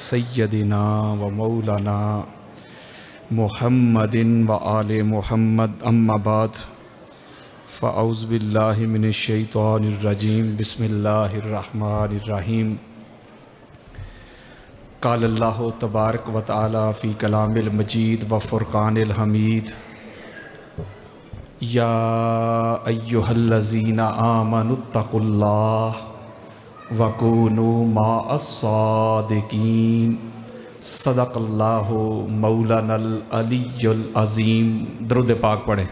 سیدنا و مولانا محمد و آل محمد اما بعد فاعوذ باللہ من الشیطان الرجیم بسم اللہ الرحمن الرحیم قال اللہ تبارک و تعالی فی کلام المجید و فرقان الحمید یا ایہا الذین آمنوا اتقوا اللہ وَكُونُوا مَعَ الصَّادِقِينَ صدق اللہ مولانا العلی العظیم۔ درود پاک پڑھیں۔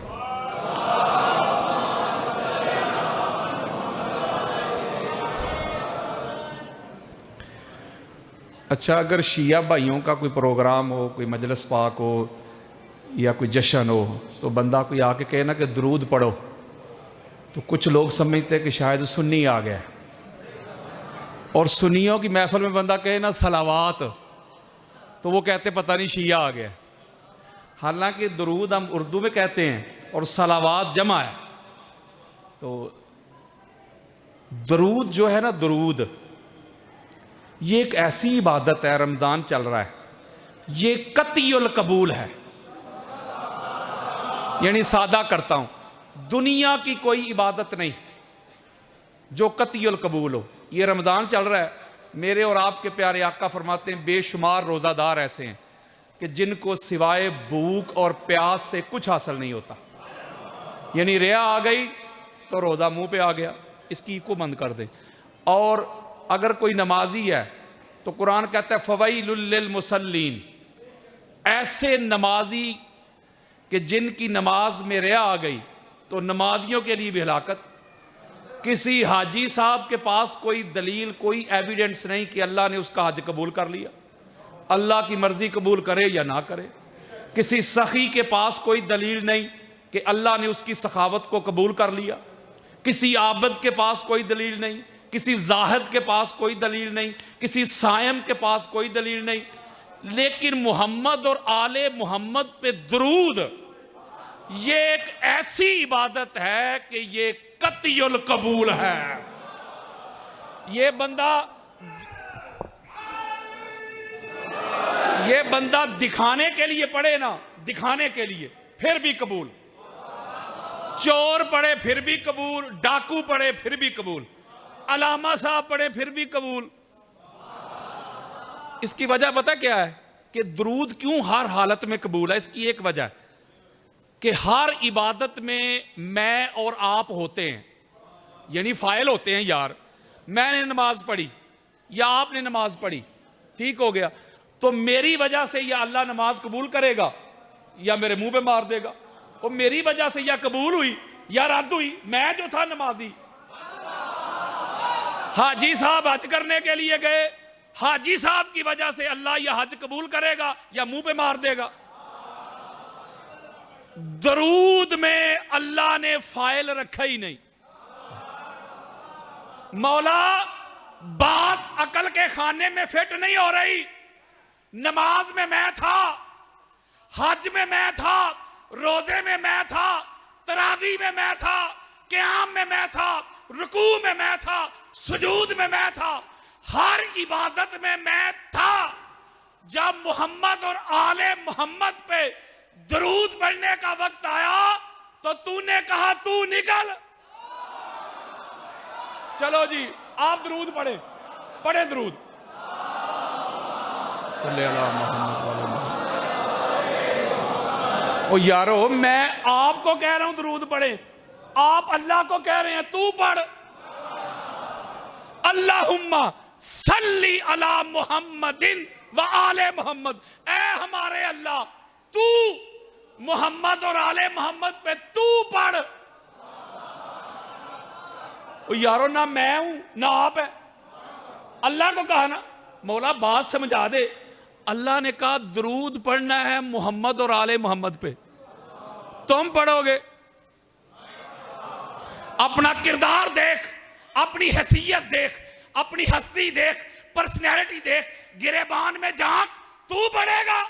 اچھا، اگر شیعہ بھائیوں کا کوئی پروگرام ہو، کوئی مجلس پاک ہو یا کوئی جشن ہو تو بندہ کوئی آ کے کہے نا کہ درود پڑھو تو کچھ لوگ سمجھتے ہیں کہ شاید سنی آ گیا، اور سنیوں کی محفل میں بندہ کہے نا صلوات تو وہ کہتے پتہ نہیں شیعہ آ گیا۔ حالانکہ درود ہم اردو میں کہتے ہیں اور صلوات جمع ہے۔ تو درود جو ہے نا، درود یہ ایک ایسی عبادت ہے، رمضان چل رہا ہے، یہ قطعی القبول ہے، یعنی سادہ کرتا ہوں، دنیا کی کوئی عبادت نہیں جو قطعی القبول ہو۔ یہ رمضان چل رہا ہے، میرے اور آپ کے پیارے آقا فرماتے ہیں بے شمار روزہ دار ایسے ہیں کہ جن کو سوائے بھوک اور پیاس سے کچھ حاصل نہیں ہوتا، یعنی ریا آ گئی تو روزہ منہ پہ آ گیا، اس کی کو بند کر دیں۔ اور اگر کوئی نمازی ہے تو قرآن کہتا ہے فویل للمصلین، ایسے نمازی کہ جن کی نماز میں ریا آ گئی تو نمازیوں کے لیے بھی ہلاکت۔ کسی حاجی صاحب کے پاس کوئی دلیل، کوئی ایویڈنس نہیں کہ اللہ نے اس کا حج قبول کر لیا، اللہ کی مرضی قبول کرے یا نہ کرے۔ کسی سخی کے پاس کوئی دلیل نہیں کہ اللہ نے اس کی سخاوت کو قبول کر لیا۔ کسی عابد کے پاس کوئی دلیل نہیں، کسی زاہد کے پاس کوئی دلیل نہیں، کسی صائم کے پاس کوئی دلیل نہیں۔ لیکن محمد اور آل محمد پہ درود یہ ایک ایسی عبادت ہے کہ یہ قطعی القبول ہے۔ یہ بندہ دکھانے کے لیے پڑھے نا، دکھانے کے لیے پھر بھی قبول، چور پڑھے پھر بھی قبول، ڈاکو پڑھے پھر بھی قبول، علامہ صاحب پڑھے پھر بھی قبول۔ اس کی وجہ پتہ کیا ہے کہ درود کیوں ہر حالت میں قبول ہے؟ اس کی ایک وجہ ہے کہ ہر عبادت میں اور آپ ہوتے ہیں، یعنی فاعل ہوتے ہیں۔ یار میں نے نماز پڑھی یا آپ نے نماز پڑھی، ٹھیک ہو گیا، تو میری وجہ سے یا اللہ نماز قبول کرے گا یا میرے منہ پہ مار دے گا۔ اور میری وجہ سے یا قبول ہوئی یا رد ہوئی۔ میں جو تھا نمازی، حاجی صاحب حج کرنے کے لیے گئے، حاجی صاحب کی وجہ سے اللہ یا حج قبول کرے گا یا منہ پہ مار دے گا۔ درود میں اللہ نے فاعل رکھا ہی نہیں۔ مولا بات عقل کے خانے میں فٹ نہیں ہو رہی۔ نماز میں میں تھا، حج میں میں تھا، روزے میں میں تھا، تراویح میں میں تھا، قیام میں میں تھا، رکوع میں میں تھا، سجود میں میں تھا، ہر عبادت میں میں تھا۔ جب محمد اور آل محمد پہ درود پڑھنے کا وقت آیا تو نے کہا تو نکل۔ چلو جی آپ درود پڑھیں درود صلی اللہ محمد وعلی محمد۔ او یارو میں آپ کو کہہ رہا ہوں درود پڑھیں، آپ اللہ کو کہہ رہے ہیں تو پڑھ۔ اللہم صلی علی محمد و آل محمد، اے ہمارے اللہ تو محمد اور آل محمد پہ تو پڑھ۔ یارو نہ میں ہوں نہ آپ ہے، اللہ کو کہا نا مولا بات سمجھا دے۔ اللہ نے کہا درود پڑھنا ہے محمد اور آل محمد پہ، تم پڑھو گے۔ اپنا کردار دیکھ، اپنی حیثیت دیکھ، اپنی ہستی دیکھ، پرسنالٹی دیکھ، گریبان میں جھانک، تو پڑھے گا؟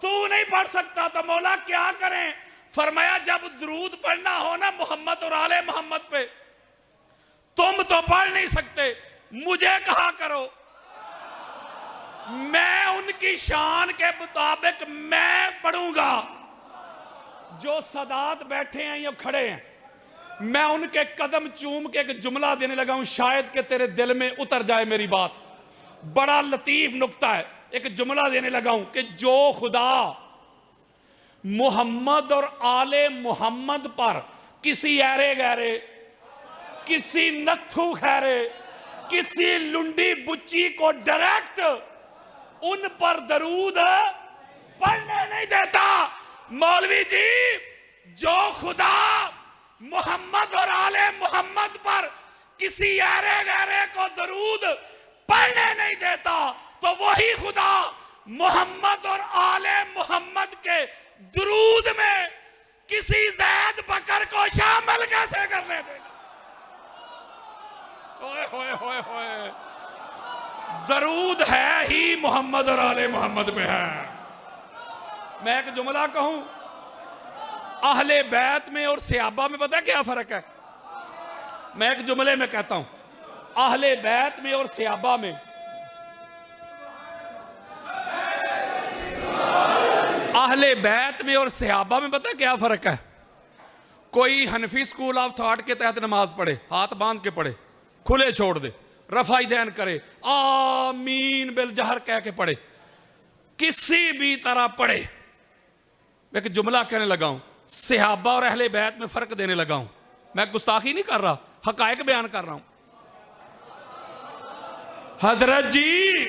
تو نہیں پڑھ سکتا تو مولا کیا کریں؟ فرمایا جب درود پڑھنا ہو نا محمد اور آل محمد پہ، تم تو پڑھ نہیں سکتے، مجھے کہا کرو کی شان کے مطابق میں پڑھوں گا. جو سادات بیٹھے ہیں یا کھڑے ہیں, میں ان کے قدم چوم کے ایک جملہ دینے لگا ہوں, شاید کہ تیرے دل میں اتر جائے میری بات. بڑا لطیف نکتہ ہے. ایک جملہ دینے لگا ہوں کہ جو خدا محمد اور آل محمد پر کسی ایرے گیرے, کسی نتھو خیرے, کسی لنڈی بچی کو ڈائریکٹ ان پر درود پڑھنے نہیں دیتا. مولوی جی, جو خدا محمد اور آل محمد پر کسی ایرے گیرے کو درود پڑھنے نہیں دیتا, تو وہی خدا محمد اور آل محمد کے درود میں کسی زید بکر کو شامل کیسے کرنے دے گا؟ ہوئے ہوئے ہوئے ہوئے, درود ہے ہی محمد اور آل محمد میں ہے. میں ایک جملہ کہوں, اہل بیت میں اور صحابہ میں پتہ کیا فرق ہے؟ میں ایک جملے میں کہتا ہوں, اہل بیت میں اور صحابہ میں, اہل بیت میں اور صحابہ میں پتہ کیا فرق ہے؟ کوئی حنفی سکول آف تھاٹ کے تحت نماز پڑھے, ہاتھ باندھ کے پڑھے, کھلے چھوڑ دے, رفع دین کرے, آمین بالجہر کہہ کے پڑھے, کسی بھی طرح پڑھے. میں ایک جملہ کہنے لگا ہوں, صحابہ اور اہل بیت میں فرق دینے لگا ہوں. میں گستاخی نہیں کر رہا, حقائق بیان کر رہا ہوں. حضرت جی,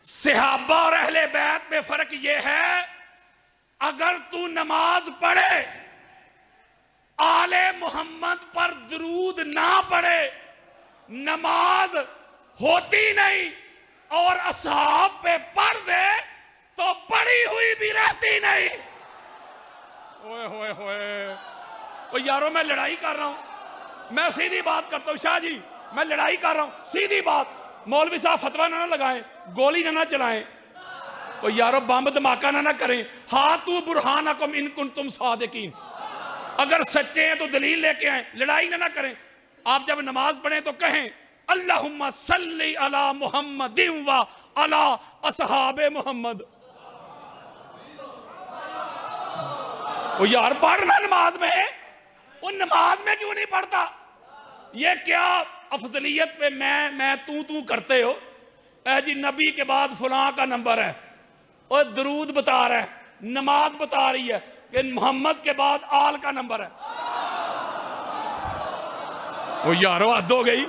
صحابہ اور اہل بیت میں فرق یہ ہے, اگر تو نماز پڑھے آل محمد پر درود نہ پڑھے, نماز ہوتی نہیں, اور اصحاب پہ پڑھ دے تو پڑھی ہوئی بھی رہتی نہیں. ہوئے ہوئے ہوئے, او یارو میں لڑائی کر رہا ہوں, میں سیدھی بات کرتا ہوں. شاہ جی میں لڑائی کر رہا ہوں, سیدھی بات. مولوی صاحب فتویٰ نہ لگائیں, گولی نہ چلائیں, او یارو بم دھماکہ نہ کریں. ہاتھو برہانکم ان کنتم صادقین, اگر سچے ہیں تو دلیل لے کے آئیں, لڑائی نہ کریں. آپ جب نماز پڑھیں تو کہیں اللہم صلی علی محمد و علی اصحاب محمد. وہ یار پڑھنا نماز میں, ان نماز میں کیوں نہیں پڑھتا؟ یہ کیا افضلیت پہ میں تو کرتے ہو؟ اے جی نبی کے بعد فلاں کا نمبر ہے, اور درود بتا رہا ہے, نماز بتا رہی ہے کہ محمد کے بعد آل کا نمبر ہے. وہ یارو حد ہو گئی,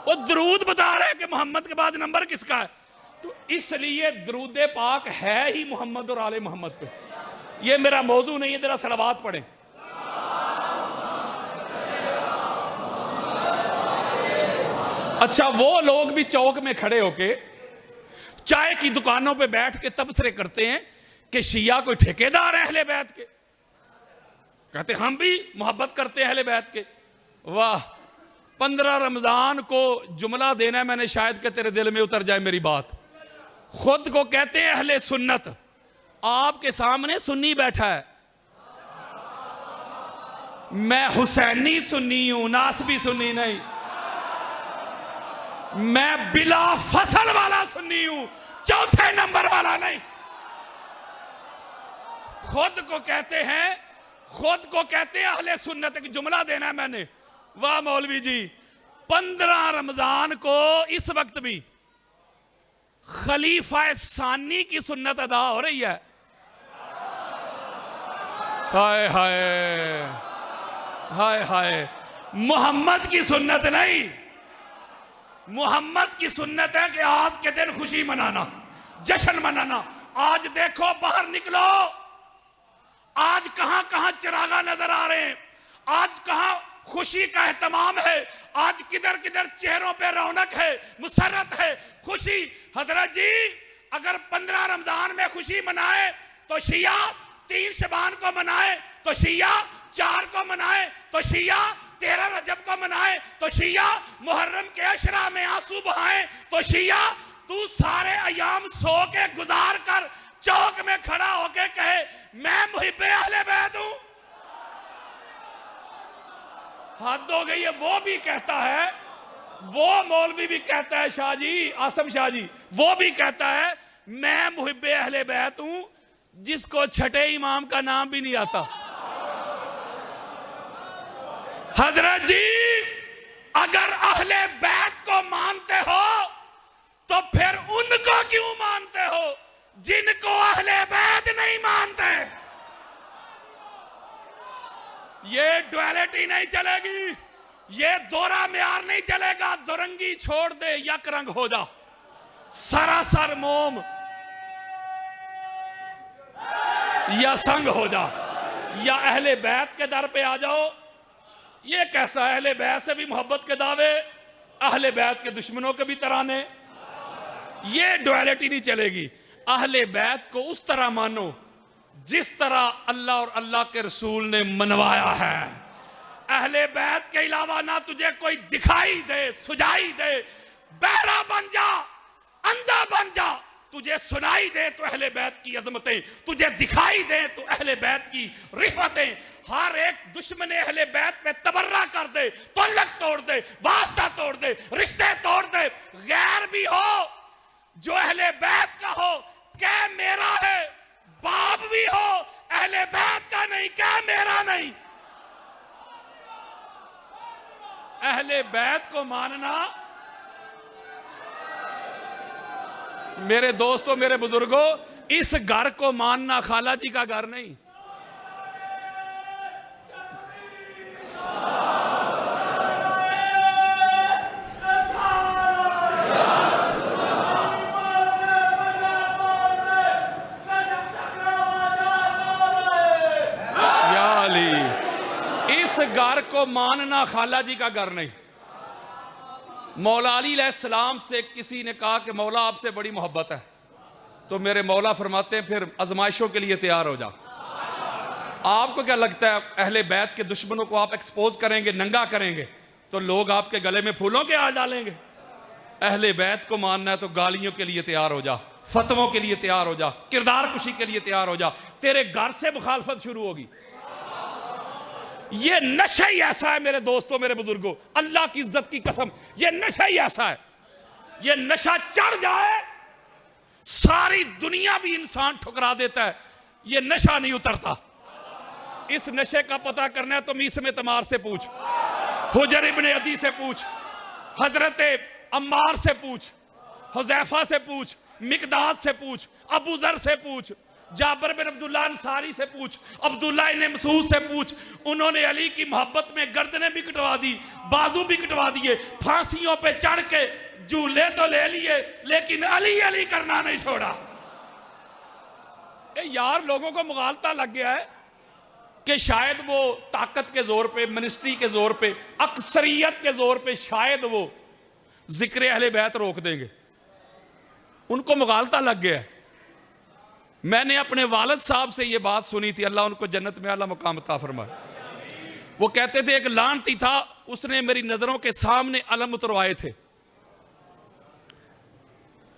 وہ درود بتا رہے کہ محمد کے بعد نمبر کس کا ہے؟ تو اس لیے درود پاک ہے ہی محمد اور آل محمد پہ. یہ میرا موضوع نہیں ہے, ذرا صلوات پڑھیں. اچھا, وہ لوگ بھی چوک میں کھڑے ہو کے چائے کی دکانوں پہ بیٹھ کے تبصرے کرتے ہیں کہ شیعہ کوئی ٹھیکیدار ہے اہل بیت کے. کہتے ہم بھی محبت کرتے ہیں اہل بیت کے. واہ, 15 رمضان کو جملہ دینا ہے میں نے, شاید کہ تیرے دل میں اتر جائے میری بات. خود کو کہتے ہیں اہل سنت, آپ کے سامنے سنی بیٹھا ہے. میں حسینی سنی ہوں, ناسبی سنی نہیں. میں بلا فصل والا سنی ہوں, چوتھے نمبر والا نہیں. خود کو کہتے ہیں اہل سنت. ایک جملہ دینا ہے میں نے. واہ مولوی جی, 15 رمضان کو اس وقت بھی خلیفہ ثانی کی سنت ادا ہو رہی ہے. ہائے ہائے ہائے ہائے, محمد کی سنت نہیں. محمد کی سنت ہے کہ آج کے دن خوشی منانا, جشن منانا. آج دیکھو باہر نکلو, آج کہاں کہاں چراغاں نظر آ رہے ہیں, آج کہاں خوشی کا اہتمام ہے, آج کدھر کدھر چہروں پہ رونق ہے, مسرت ہے, خوشی. حضرت جی اگر 15 رمضان میں خوشی منائے تو شیعہ 3 شعبان کو منائے, تو شیعہ 4 کو منائے, تو شیعہ 13 رجب کو منائے, تو شیعہ محرم کے عشرہ میں آنسو بہائیں, تو شیعہ تو سارے ایام سو کے گزار کر چوک میں کھڑا ہو کے کہے میں محب اہل بیت ہوں. حد ہو گئی ہے. وہ بھی کہتا ہے, وہ مولوی بھی کہتا ہے, شاہ جی, آصم شاہ جی, وہ بھی کہتا ہے میں محب اہل بیت ہوں جس کو چھٹے امام کا نام بھی نہیں آتا۔ حضرت جی اگر اہل بیت کو مانتے ہو تو پھر ان کو کیوں مانتے ہو جن کو اہل بیت نہیں مانتے؟ یہ ڈویلٹی نہیں چلے گی، یہ دورہ معیار نہیں چلے گا۔ دورنگی چھوڑ دے، یک رنگ ہو جا، سراسر موم یا سنگ ہو جا، یا اہل بیت کے در پہ آ جاؤ۔ یہ کیسا اہل بیت سے بھی محبت کے دعوے، اہل بیت کے دشمنوں کے بھی ترانے؟ یہ ڈویلٹی نہیں چلے گی۔ اہل بیت کو اس طرح مانو جس طرح اللہ اور اللہ کے رسول نے منوایا ہے۔ اہل بیت کے علاوہ نہ تجھے کوئی دکھائی دے، سجائی دے، بہرا بن جا، اندھا بن جا، تجھے سنائی دے تو اہل بیت کی عظمتیں، تجھے دکھائی دے تو اہل بیت کی رفعتیں۔ ہر ایک دشمن اہل بیت پہ تبرہ کر دے، تعلق توڑ دے، واسطہ توڑ دے، رشتے توڑ دے، غیر بھی ہو جو اہل بیت کا ہو کہ میرا ہے، باپ بھی ہو اہل بیت کا نہیں کہ میرا نہیں۔ اہل بیت کو ماننا، میرے دوستوں، میرے بزرگوں، اس گھر کو ماننا خالہ جی کا گھر نہیں۔ یا علی، اس گھر کو ماننا خالہ جی کا گھر نہیں۔ مولا علی علیہ السلام سے کسی نے کہا کہ مولا آپ سے بڑی محبت ہے، تو میرے مولا فرماتے ہیں پھر آزمائشوں کے لیے تیار ہو جا۔ آپ کو کیا لگتا ہے اہل بیت کے دشمنوں کو آپ ایکسپوز کریں گے، ننگا کریں گے تو لوگ آپ کے گلے میں پھولوں کے ہار ڈالیں گے؟ اہل بیت کو ماننا ہے تو گالیوں کے لیے تیار ہو جا، فتووں کے لیے تیار ہو جا، کردار کشی کے لیے تیار ہو جا، تیرے گھر سے مخالفت شروع ہوگی۔ یہ نشہ ہی ایسا ہے میرے دوستوں، میرے بزرگوں، اللہ کی عزت کی قسم، یہ نشہ ہی ایسا ہے، یہ نشہ چڑھ جائے ساری دنیا بھی انسان ٹھکرا دیتا ہے، یہ نشہ نہیں اترتا۔ اس نشے کا پتہ کرنا ہے تو میثم تمار سے پوچھ، حجر ابن عدی سے پوچھ، حضرت عمار سے پوچھ، حذیفہ سے پوچھ، مقداد سے پوچھ، ابو ذر سے پوچھ، جابر بن عبداللہ انصاری سے پوچھ، عبداللہ ابن مسعود سے پوچھ۔ انہوں نے علی کی محبت میں گردنیں بھی کٹوا دی، بازو بھی کٹوا دیے، پھانسیوں پہ چڑھ کے جھولے تو لے لیے، لیکن علی علی کرنا نہیں چھوڑا۔ یار لوگوں کو مغالطہ لگ گیا ہے کہ شاید وہ طاقت کے زور پہ، منسٹری کے زور پہ، اکثریت کے زور پہ شاید وہ ذکر اہل بیت روک دیں گے۔ ان کو مغالطہ لگ گیا ہے۔ میں نے اپنے والد صاحب سے یہ بات سنی تھی، اللہ ان کو جنت میں اعلیٰ مقام عطا فرمائے۔ وہ کہتے تھے ایک لعنتی تھا، اس نے میری نظروں کے سامنے علم اتروائے تھے۔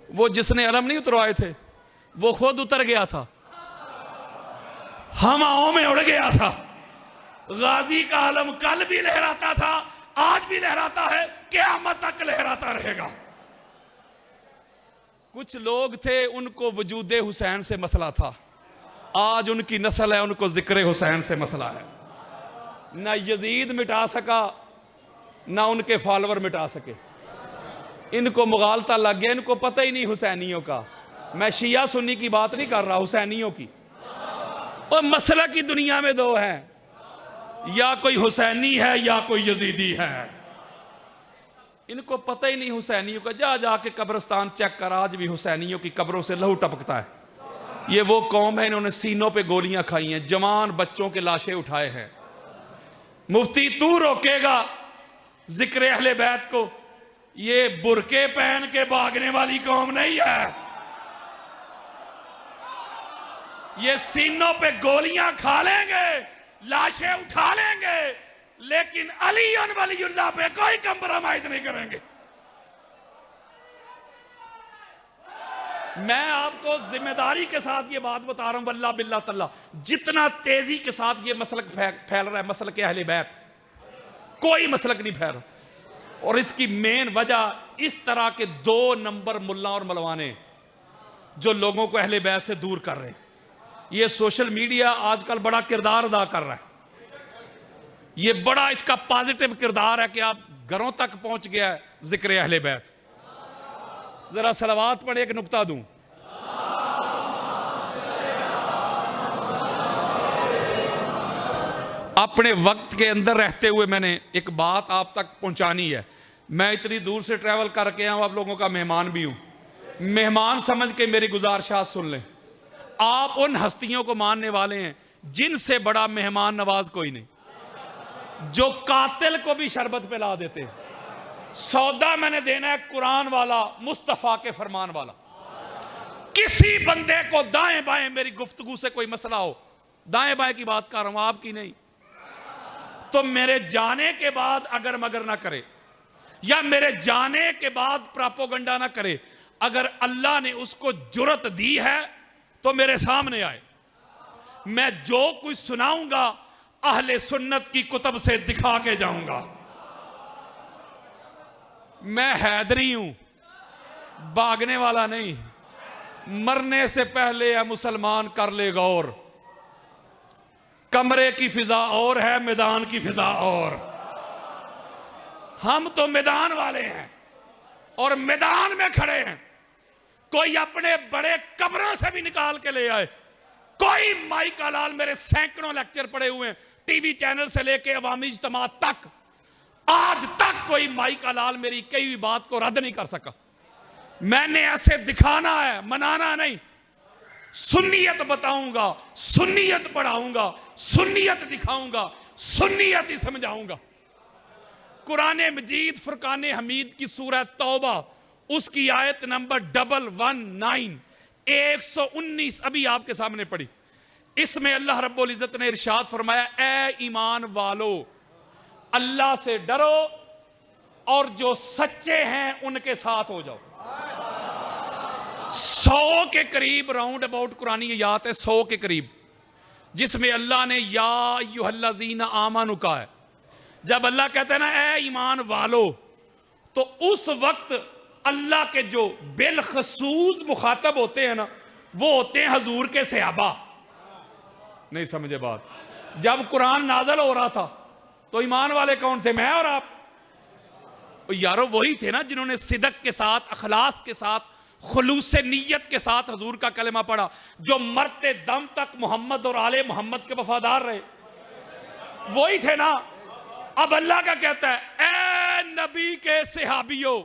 وہ جس نے علم نہیں اتروائے تھے وہ خود اتر گیا تھا، ہواؤں میں اڑ گیا تھا۔ غازی کا علم کل بھی لہراتا تھا، آج بھی لہراتا ہے، قیامت تک لہراتا رہے گا۔ کچھ لوگ تھے ان کو وجود حسین سے مسئلہ تھا، آج ان کی نسل ہے ان کو ذکر حسین سے مسئلہ ہے۔ نہ یزید مٹا سکا نہ ان کے فالور مٹا سکے۔ ان کو مغالطہ لگ گیا، ان کو پتہ ہی نہیں حسینیوں کا۔ میں شیعہ سنی کی بات نہیں کر رہا، حسینیوں کی۔ اور مسئلہ کی دنیا میں دو ہیں، یا کوئی حسینی ہے یا کوئی یزیدی ہے۔ ان کو پتہ ہی نہیں حسینیوں کا۔ جا جا کے قبرستان چیک کر، آج بھی حسینیوں کی قبروں سے لہو ٹپکتا ہے۔ یہ وہ قوم ہے انہوں نے سینوں پہ گولیاں کھائی ہیں، جوان بچوں کے لاشیں اٹھائے ہیں۔ مفتی تو روکے گا ذکر اہل بیت کو؟ یہ برقعے پہن کے بھاگنے والی قوم نہیں ہے، یہ سینوں پہ گولیاں کھا لیں گے، لاشیں اٹھا لیں گے، لیکن علی ولی اللہ پہ کوئی کمپرومائز نہیں کریں گے۔ میں آپ کو ذمہ داری کے ساتھ یہ بات بتا رہا ہوں، واللہ باللہ تعالیٰ، جتنا تیزی کے ساتھ یہ مسلک پھیل رہا ہے، مسلک اہل بیت، کوئی مسلک نہیں پھیل رہا۔ اور اس کی مین وجہ اس طرح کے 2 نمبر ملا اور ملوانے جو لوگوں کو اہل بیت سے دور کر رہے ہیں۔ یہ سوشل میڈیا آج کل بڑا کردار ادا کر رہا ہے، یہ بڑا اس کا پازیٹیو کردار ہے کہ آپ گھروں تک پہنچ گیا ہے ذکر اہل بیت۔ ذرا صلوات پڑھ ایک نقطہ دوں۔ اپنے وقت کے اندر رہتے ہوئے میں نے ایک بات آپ تک پہنچانی ہے۔ میں اتنی دور سے ٹریول کر کے آپ لوگوں کا مہمان بھی ہوں، مہمان سمجھ کے میری گزارشات سن لیں۔ آپ ان ہستیوں کو ماننے والے ہیں جن سے بڑا مہمان نواز کوئی نہیں، جو قاتل کو بھی شربت پلا دیتے ہیں۔ سودا میں نے دینا ہے قرآن والا، مصطفیٰ کے فرمان والا۔ کسی بندے کو دائیں بائیں میری گفتگو سے کوئی مسئلہ ہو، دائیں بائیں کی بات کر رہا ہوں آپ کی نہیں، تو میرے جانے کے بعد اگر مگر نہ کرے، یا میرے جانے کے بعد پراپوگنڈا نہ کرے۔ اگر اللہ نے اس کو جرت دی ہے تو میرے سامنے آئے، میں جو کچھ سناؤں گا اہل سنت کی کتب سے دکھا کے جاؤں گا۔ میں حیدری ہوں، بھاگنے والا نہیں۔ مرنے سے پہلے اے مسلمان کر لے غور، کمرے کی فضا اور ہے، میدان کی فضا اور۔ ہم تو میدان والے ہیں اور میدان میں کھڑے ہیں۔ کوئی اپنے بڑے قبروں سے بھی نکال کے لے آئے، کوئی مائی کا لال، میرے سینکڑوں لیکچر پڑے ہوئے ہیں ٹی وی چینل سے لے کے عوامی اجتماع تک، آج تک کوئی مائی کا لال میری کئی ہوئی بات کو رد نہیں کر سکا۔ میں نے ایسے دکھانا ہے، منانا نہیں۔ سنیت بتاؤں گا، سنیت پڑھاؤں گا، سنیت دکھاؤں گا، سنیت ہی سمجھاؤں گا۔ قرآن مجید فرقان حمید کی سورہ توبہ، اس کی آیت نمبر 119 119 ابھی آپ کے سامنے پڑھی۔ اس میں اللہ رب العزت نے ارشاد فرمایا، اے ایمان والو اللہ سے ڈرو اور جو سچے ہیں ان کے ساتھ ہو جاؤ۔ 100 کے قریب راؤنڈ اباؤٹ قرآنی آیات ہے، 100 کے قریب، جس میں اللہ نے یا ایھا الذین آمنوا کہا ہے۔ جب اللہ کہتا ہے نا اے ایمان والو، تو اس وقت اللہ کے جو بالخصوص مخاطب ہوتے ہیں نا، وہ ہوتے ہیں حضور کے صحابہ۔ نہیں سمجھے بات؟ جب قرآن نازل ہو رہا تھا تو ایمان والے کون تھے؟ میں اور آپ۔ یارو وہی تھے نا جنہوں نے صدق کے ساتھ، اخلاص کے ساتھ، خلوص نیت کے ساتھ حضور کا کلمہ پڑھا، جو مرتے دم تک محمد اور آل محمد کے وفادار رہے، وہی تھے نا۔ اب اللہ کا کہتا ہے اے نبی کے صحابیوں،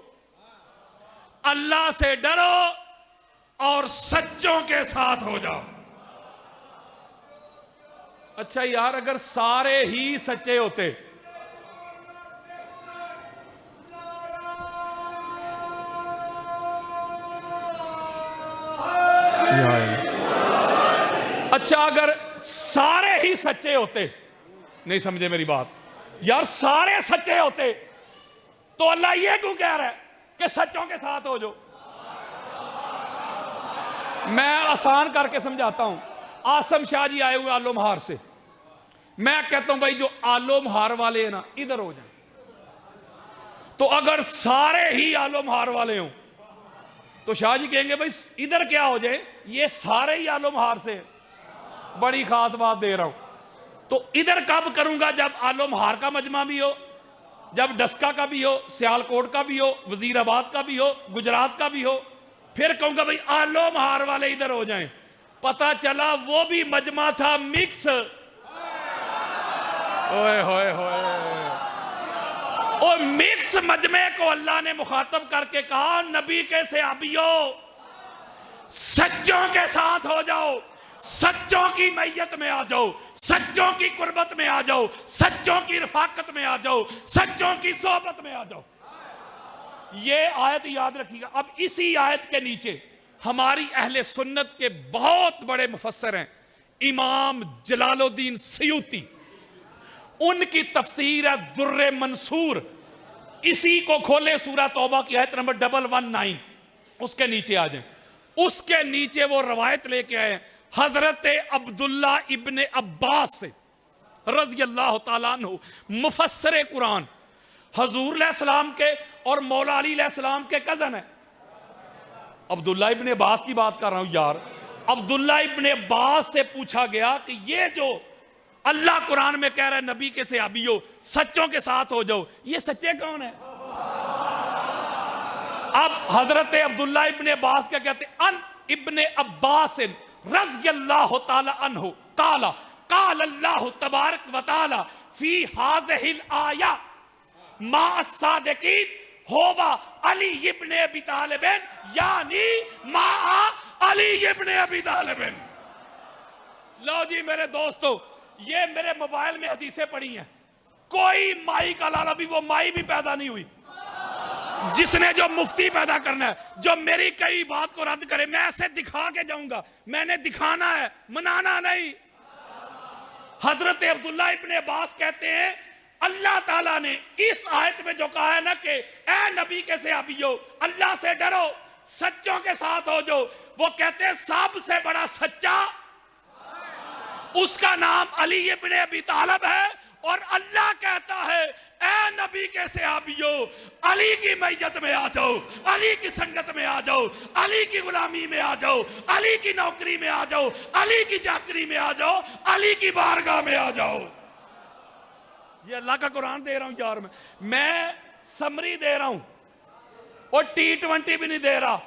اللہ سے ڈرو اور سچوں کے ساتھ ہو جاؤ۔ اچھا یار، اگر سارے ہی سچے ہوتے، اچھا اگر سارے ہی سچے ہوتے، نہیں سمجھے میری بات یار، سارے سچے ہوتے تو اللہ یہ کیوں کہہ رہا ہے کہ سچوں کے ساتھ ہو جو؟ میں آسان کر کے سمجھاتا ہوں۔ آسم شاہ جی آئے ہوئے آلو مہار سے، میں کہتا ہوں بھائی جو آلو مہار والے ہیں نا ادھر ہو جائیں، تو اگر سارے ہی آلو مہار والے ہوں تو شاہ جی کہیں گے بھائی ادھر کیا ہو جائے، یہ سارے ہی آلو مہار سے ہیں۔ بڑی خاص بات دے رہا ہوں۔ تو ادھر کب کروں گا؟ جب آلو مہار کا مجمع بھی ہو، جب ڈسکا کا بھی ہو، سیالکوٹ کا بھی ہو، وزیر آباد کا بھی ہو، گجرات کا بھی ہو، پھر کہوں گا بھائی آلو مہار والے ادھر ہو جائیں۔ پتہ چلا وہ بھی مجمع تھا مکس۔ اوئے ہوئے ہوئے، اور مکس مجمع کو اللہ نے مخاطب کر کے کہا نبی کے صحابیوں سچوں کے ساتھ ہو جاؤ، سچوں کی میت میں آ جاؤ، سچوں کی قربت میں آ جاؤ، سچوں کی رفاقت میں آ جاؤ، سچوں کی صحبت میں آ جاؤ۔ یہ آیت یاد رکھیے گا۔ اب اسی آیت کے نیچے ہماری اہل سنت کے بہت بڑے مفسر ہیں، امام جلال الدین سیوطی، ان کی تفسیر ہے در منصور۔ اسی کو کھولے سورہ توبہ کی آیت نمبر 119، اس کے نیچے آ جائیں۔ اس کے نیچے وہ روایت لے کے آئے حضرت عبداللہ ابن عباس سے رضی اللہ تعالیٰ عنہ، مفسر قرآن، حضور علیہ السلام کے اور مولا علی علیہ السلام کے کزن ہیں۔ عبداللہ ابن عباس کی بات کر رہا ہوں یار. عبداللہ ابن عباس سے پوچھا گیا کہ یہ جو اللہ قرآن میں کہہ رہا ہے نبی کے صحابی ہو، سچوں کے ساتھ ہو جاؤ، یہ سچے کون ہیں؟ اب حضرت عبداللہ ابن عباس کیا کہتے ہیں؟ ان ابن عباس رضی اللہ تعالی عنہ قال قال اللہ تبارک و تعالی فی هذه الآیہ ما الصادقین ہوبا علی ابن ابی طالب، یعنی ما علی ابن ابی طالب. لو جی میرے دوستو، یہ میرے موبائل میں حدیثیں پڑھی ہیں. کوئی مائی کا لالا بھی، وہ مائی بھی پیدا نہیں ہوئی جس نے جو مفتی پیدا کرنا ہے، جو میری کئی بات کو رد کرے. میں ایسے دکھا کے جاؤں گا، میں نے دکھانا ہے، منانا نہیں. حضرت عبداللہ ابن عباس کہتے ہیں اللہ تعالیٰ نے اس آیت میں جو کہا ہے نا کہ اے نبی کے صحابیو اللہ سے ڈرو، سچوں کے ساتھ ہو جو، وہ کہتے ہیں سب سے بڑا سچا اس کا نام علی ابن ابی طالب ہے. اور اللہ کہتا ہے اے نبی کے صحابیو علی کی میت میں آ جاؤ، علی کی سنگت میں آ جاؤ، علی کی غلامی میں آ جاؤ، علی کی نوکری میں آ جاؤ، علی کی چاکری میں آ جاؤ، علی کی بارگاہ میں آ جاؤ. یہ اللہ کا قرآن دے رہا ہوں یار. میں سمری دے رہا ہوں اور T20 بھی نہیں دے رہا،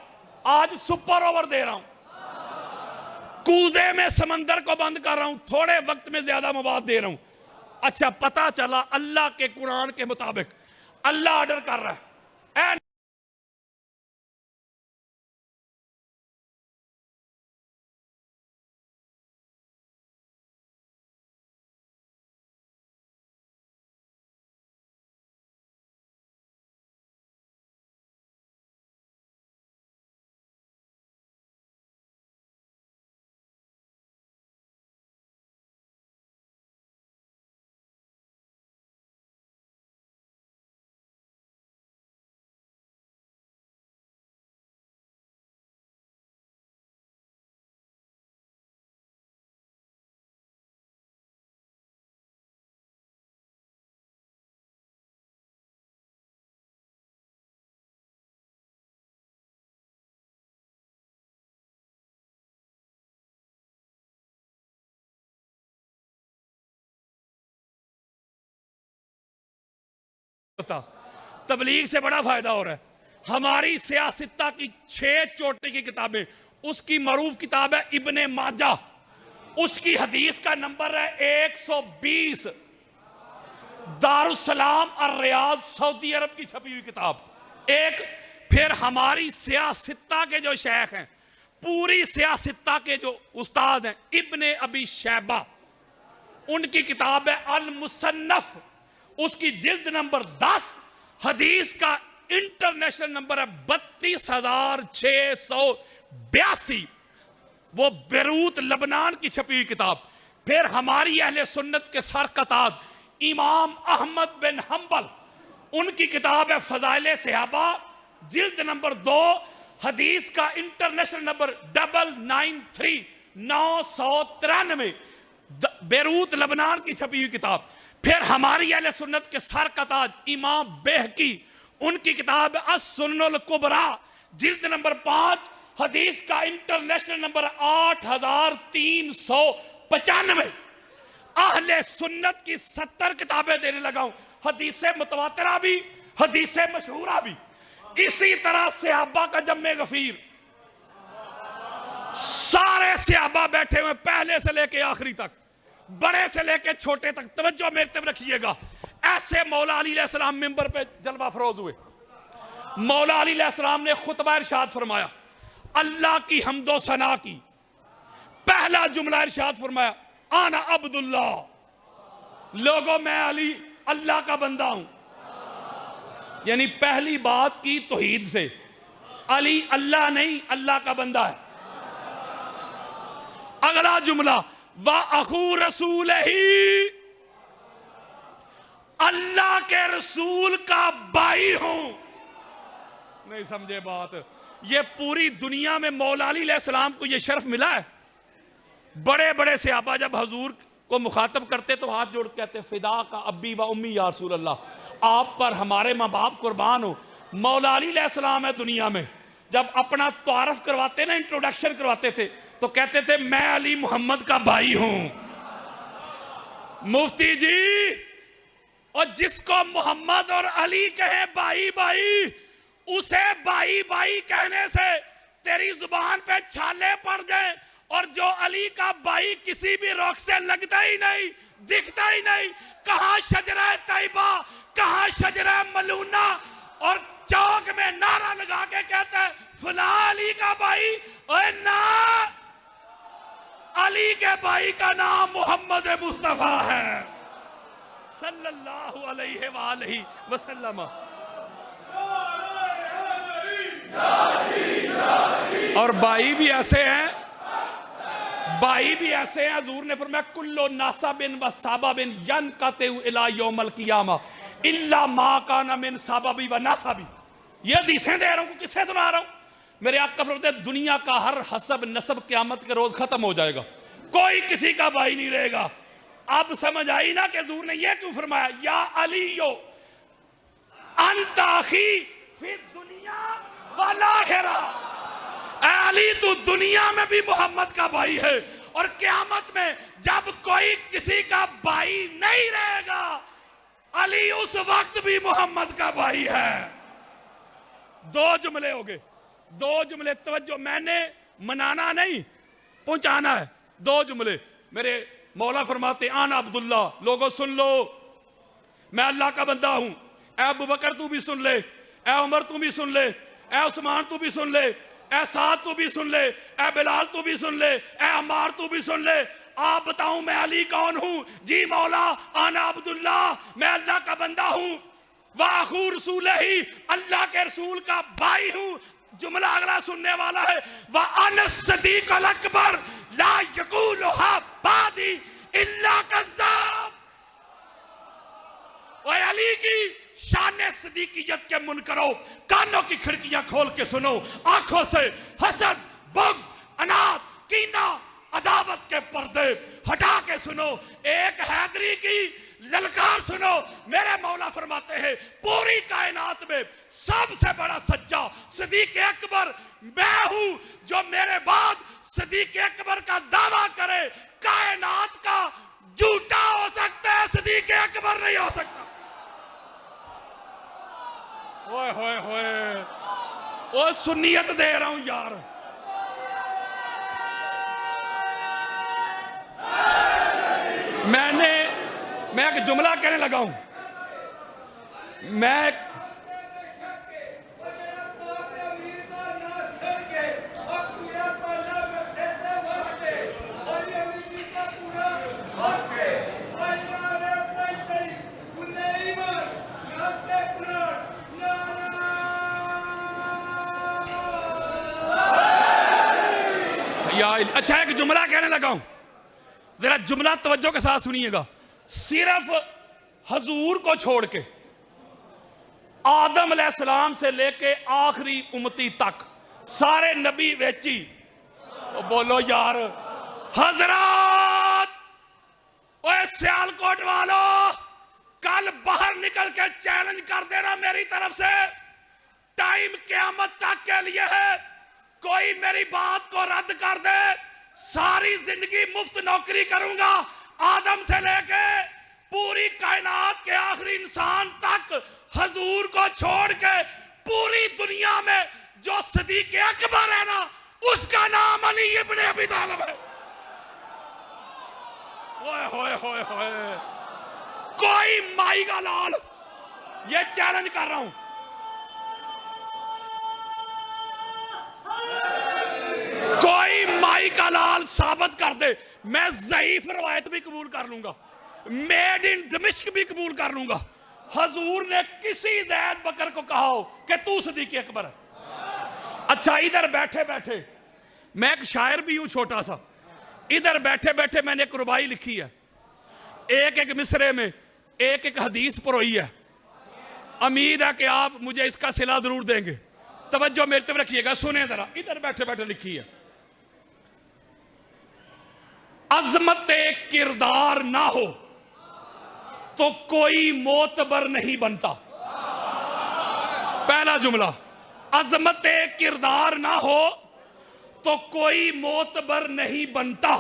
آج سپر اوور دے رہا ہوں. کوزے میں سمندر کو بند کر رہا ہوں، تھوڑے وقت میں زیادہ مواد دے رہا ہوں. اچھا پتا چلا اللہ کے قرآن کے مطابق اللہ آرڈر کر رہا ہے اے تبلیغ سے بڑا فائدہ ہو رہا ہے. ہماری سیاستہ کی 6 چوٹی کی کتابیں، اس کی معروف کتاب ہے ابن ماجہ، اس کی حدیث کا نمبر ہے 120. دارالسلام الریاض سعودی عرب کی چھپی ہوئی کتاب. ایک پھر ہماری سیاستہ کے جو شیخ ہیں، پوری سیاستہ کے جو استاد ہیں، ابن ابی شیبہ، ان کی کتاب ہے المصنف، اس کی جلد نمبر 10، حدیث کا انٹرنیشنل نمبر ہے 32,682. وہ بیروت لبنان کی چھپی ہوئی کتاب. پھر ہماری اہل سنت کے سرکتاج امام احمد بن حنبل، ان کی کتاب ہے فضائل صحابہ، جلد نمبر 2، حدیث کا انٹرنیشنل نمبر 993 بیروت لبنان کی چھپی ہوئی کتاب. پھر ہماری اہل سنت کے سرکتاج امام بہقی، ان کی کتاب ہے السنن الکبریٰ، جلد نمبر 5، حدیث کا انٹرنیشنل نمبر 8395. اہل سنت کی 70 کتابیں دینے لگا ہوں، حدیث متواترہ بھی، حدیث مشہورہ بھی. اسی طرح صحابہ کا جمع غفیر، سارے صحابہ بیٹھے ہوئے پہلے سے لے کے آخری تک، بڑے سے لے کے چھوٹے تک. توجہ میرے طرف رکھیے گا. ایسے مولا علی علیہ السلام منبر پہ جلوہ فروز ہوئے. مولا علی علیہ السلام نے خطبہ ارشاد فرمایا، اللہ کی حمد و ثنا کی. پہلا جملہ ارشاد فرمایا انا عبداللہ، لوگوں میں علی اللہ کا بندہ ہوں. یعنی پہلی بات کی توحید سے، علی اللہ نہیں اللہ کا بندہ ہے. اگلا جملہ وَأَخُو رَسُولِهِ، اللہ کے رسول کا بھائی ہوں. نہیں سمجھے بات؟ یہ پوری دنیا میں مولا علی علیہ السلام کو یہ شرف ملا ہے. بڑے بڑے صحابہ جب حضور کو مخاطب کرتے تو ہاتھ جوڑ کہتے فدا کا ابی و امی یا رسول اللہ، آپ پر ہمارے ماں باپ قربان ہو. مولا علی علیہ السلام ہے دنیا میں، جب اپنا تعارف کرواتے نا، انٹروڈکشن کرواتے تھے تو کہتے تھے میں علی محمد کا بھائی ہوں. مفتی جی، اور جس کو محمد اور علی کہیں بھائی بھائی، اسے بھائی بھائی کہنے سے تیری زبان پہ چھالے پڑ جائیں، اور جو علی کا بھائی کسی بھی رخ سے لگتا ہی نہیں، دکھتا ہی نہیں، کہاں شجرہ طیبہ، کہاں شجرہ ملونہ، اور چوک میں نعرہ لگا کے کہتا ہے فلاں علی کا بھائی. اے نا، علی کے بھائی کا نام محمد مصطفیٰ ہے صلی اللہ علیہ وآلہ وسلم. اور بھائی بھی ایسے ہیں، بھائی بھی ایسے ہیں، حضور نے فرمایا کلو ناسب و سابب ینقطع الی یوم القیامہ الا ما کان من ساببی و ناسبی. یہ حدیثیں دے رہا ہوں، کس سے سنا رہا ہوں؟ میرے آقا فرماتے ہیں دنیا کا ہر حسب نسب قیامت کے روز ختم ہو جائے گا، کوئی کسی کا بھائی نہیں رہے گا. اب سمجھ آئی نا کہ حضور نے یہ کیوں فرمایا یا علیو انت اخی فی الدنیا والآخرہ. اے علی تو دنیا میں بھی محمد کا بھائی ہے، اور قیامت میں جب کوئی کسی کا بھائی نہیں رہے گا، علی اس وقت بھی محمد کا بھائی ہے. دو جملے ہو گئے، دو جملے توجہ، میں نے منانا نہیں پہنچانا ہے. دو جملے میرے مولا فرماتے آنا عبداللہ، لوگوں سن لو میں اللہ کا بندہ ہوں. اے ابو بکر تو بھی سن لے، اے عمر تو بھی سن لے، اے عثمان تو بھی سن لے، اے سعد تو بھی سن لے، اے بلال تو بھی سن لے، اے عمار تو بھی سن لے. آپ بتاؤں میں علی کون ہوں؟ جی مولا آنا عبداللہ، میں اللہ کا بندہ ہوں، وآخو رسول ہی، اللہ کے رسول کا بھائی ہوں. جملہ اگلا سننے والا ہے وَأَنَا الصَّدِيقُ الْأَكْبَرُ لَا يَقُولُهَا بَعْدِي إِلَّا كَذَّابٌ. اے علی کی شان صدیقیت کے منکرو، کانوں کی کھڑکیاں کھول کے سنو، آنکھوں سے حسد، بغض، انات، کینہ، عداوت کے پردے ہٹا کے سنو. ایک حیدری کی للکار سنو. میرے مولا فرماتے ہیں پوری کائنات میں سب سے بڑا سچا صدیق اکبر میں ہوں. جو میرے بعد صدیق اکبر کا دعویٰ کرے کائنات کا جھوٹا ہو سکتا ہے، صدیق اکبر نہیں ہو سکتا. ہوئے ہوئے ہوئے، وہ سنیت دے رہا ہوں یار. میں ایک جملہ کہنے لگا ہوں. میں اچھا ایک جملہ کہنے لگا ہوں، ذرا جملہ توجہ کے ساتھ سنیے گا. صرف حضور کو چھوڑ کے آدم علیہ السلام سے لے کے آخری امتی تک سارے نبی ویچی. بولو یار حضرات، اوے سیالکوٹ والو، کل باہر نکل کے چیلنج کر دینا میری طرف سے. ٹائم قیامت تک کے لیے ہے. کوئی میری بات کو رد کر دے، ساری زندگی مفت نوکری کروں گا، آدم سے لے کے پوری کائنات کے آخری انسان تک حضور کو چھوڑ کے پوری دنیا میں جو صدیق اکبر ہے نا، اس کا نام علی ابن ابی طالب ہے. ہوئے ہوئے ہوئے ہوئے، کوئی مائی کا لال، یہ چیلنج کر رہا ہوں. کوئی مائی کا لال ثابت کر دے، میں ضعیف روایت بھی قبول کر لوں گا، میڈ ان دمشق بھی قبول کر لوں گا. حضور نے کسی زید بکر کو کہا ہو کہ تو صدیق اکبر ہے. اچھا ادھر بیٹھے بیٹھے میں ایک شاعر بھی ہوں چھوٹا سا، ادھر بیٹھے بیٹھے میں نے ایک ربائی لکھی ہے، ایک ایک مصرے میں ایک ایک حدیث پروئی ہے. امید ہے کہ آپ مجھے اس کا صلہ ضرور دیں گے. توجہ میرے طرف رکھیے گا، سنیں ذرا. ادھر بیٹھے بیٹھے لکھی ہے عظمت کردار نہ ہو تو کوئی معتبر نہیں بنتا. پہلا جملہ عظمت کردار نہ ہو تو کوئی معتبر نہیں بنتا،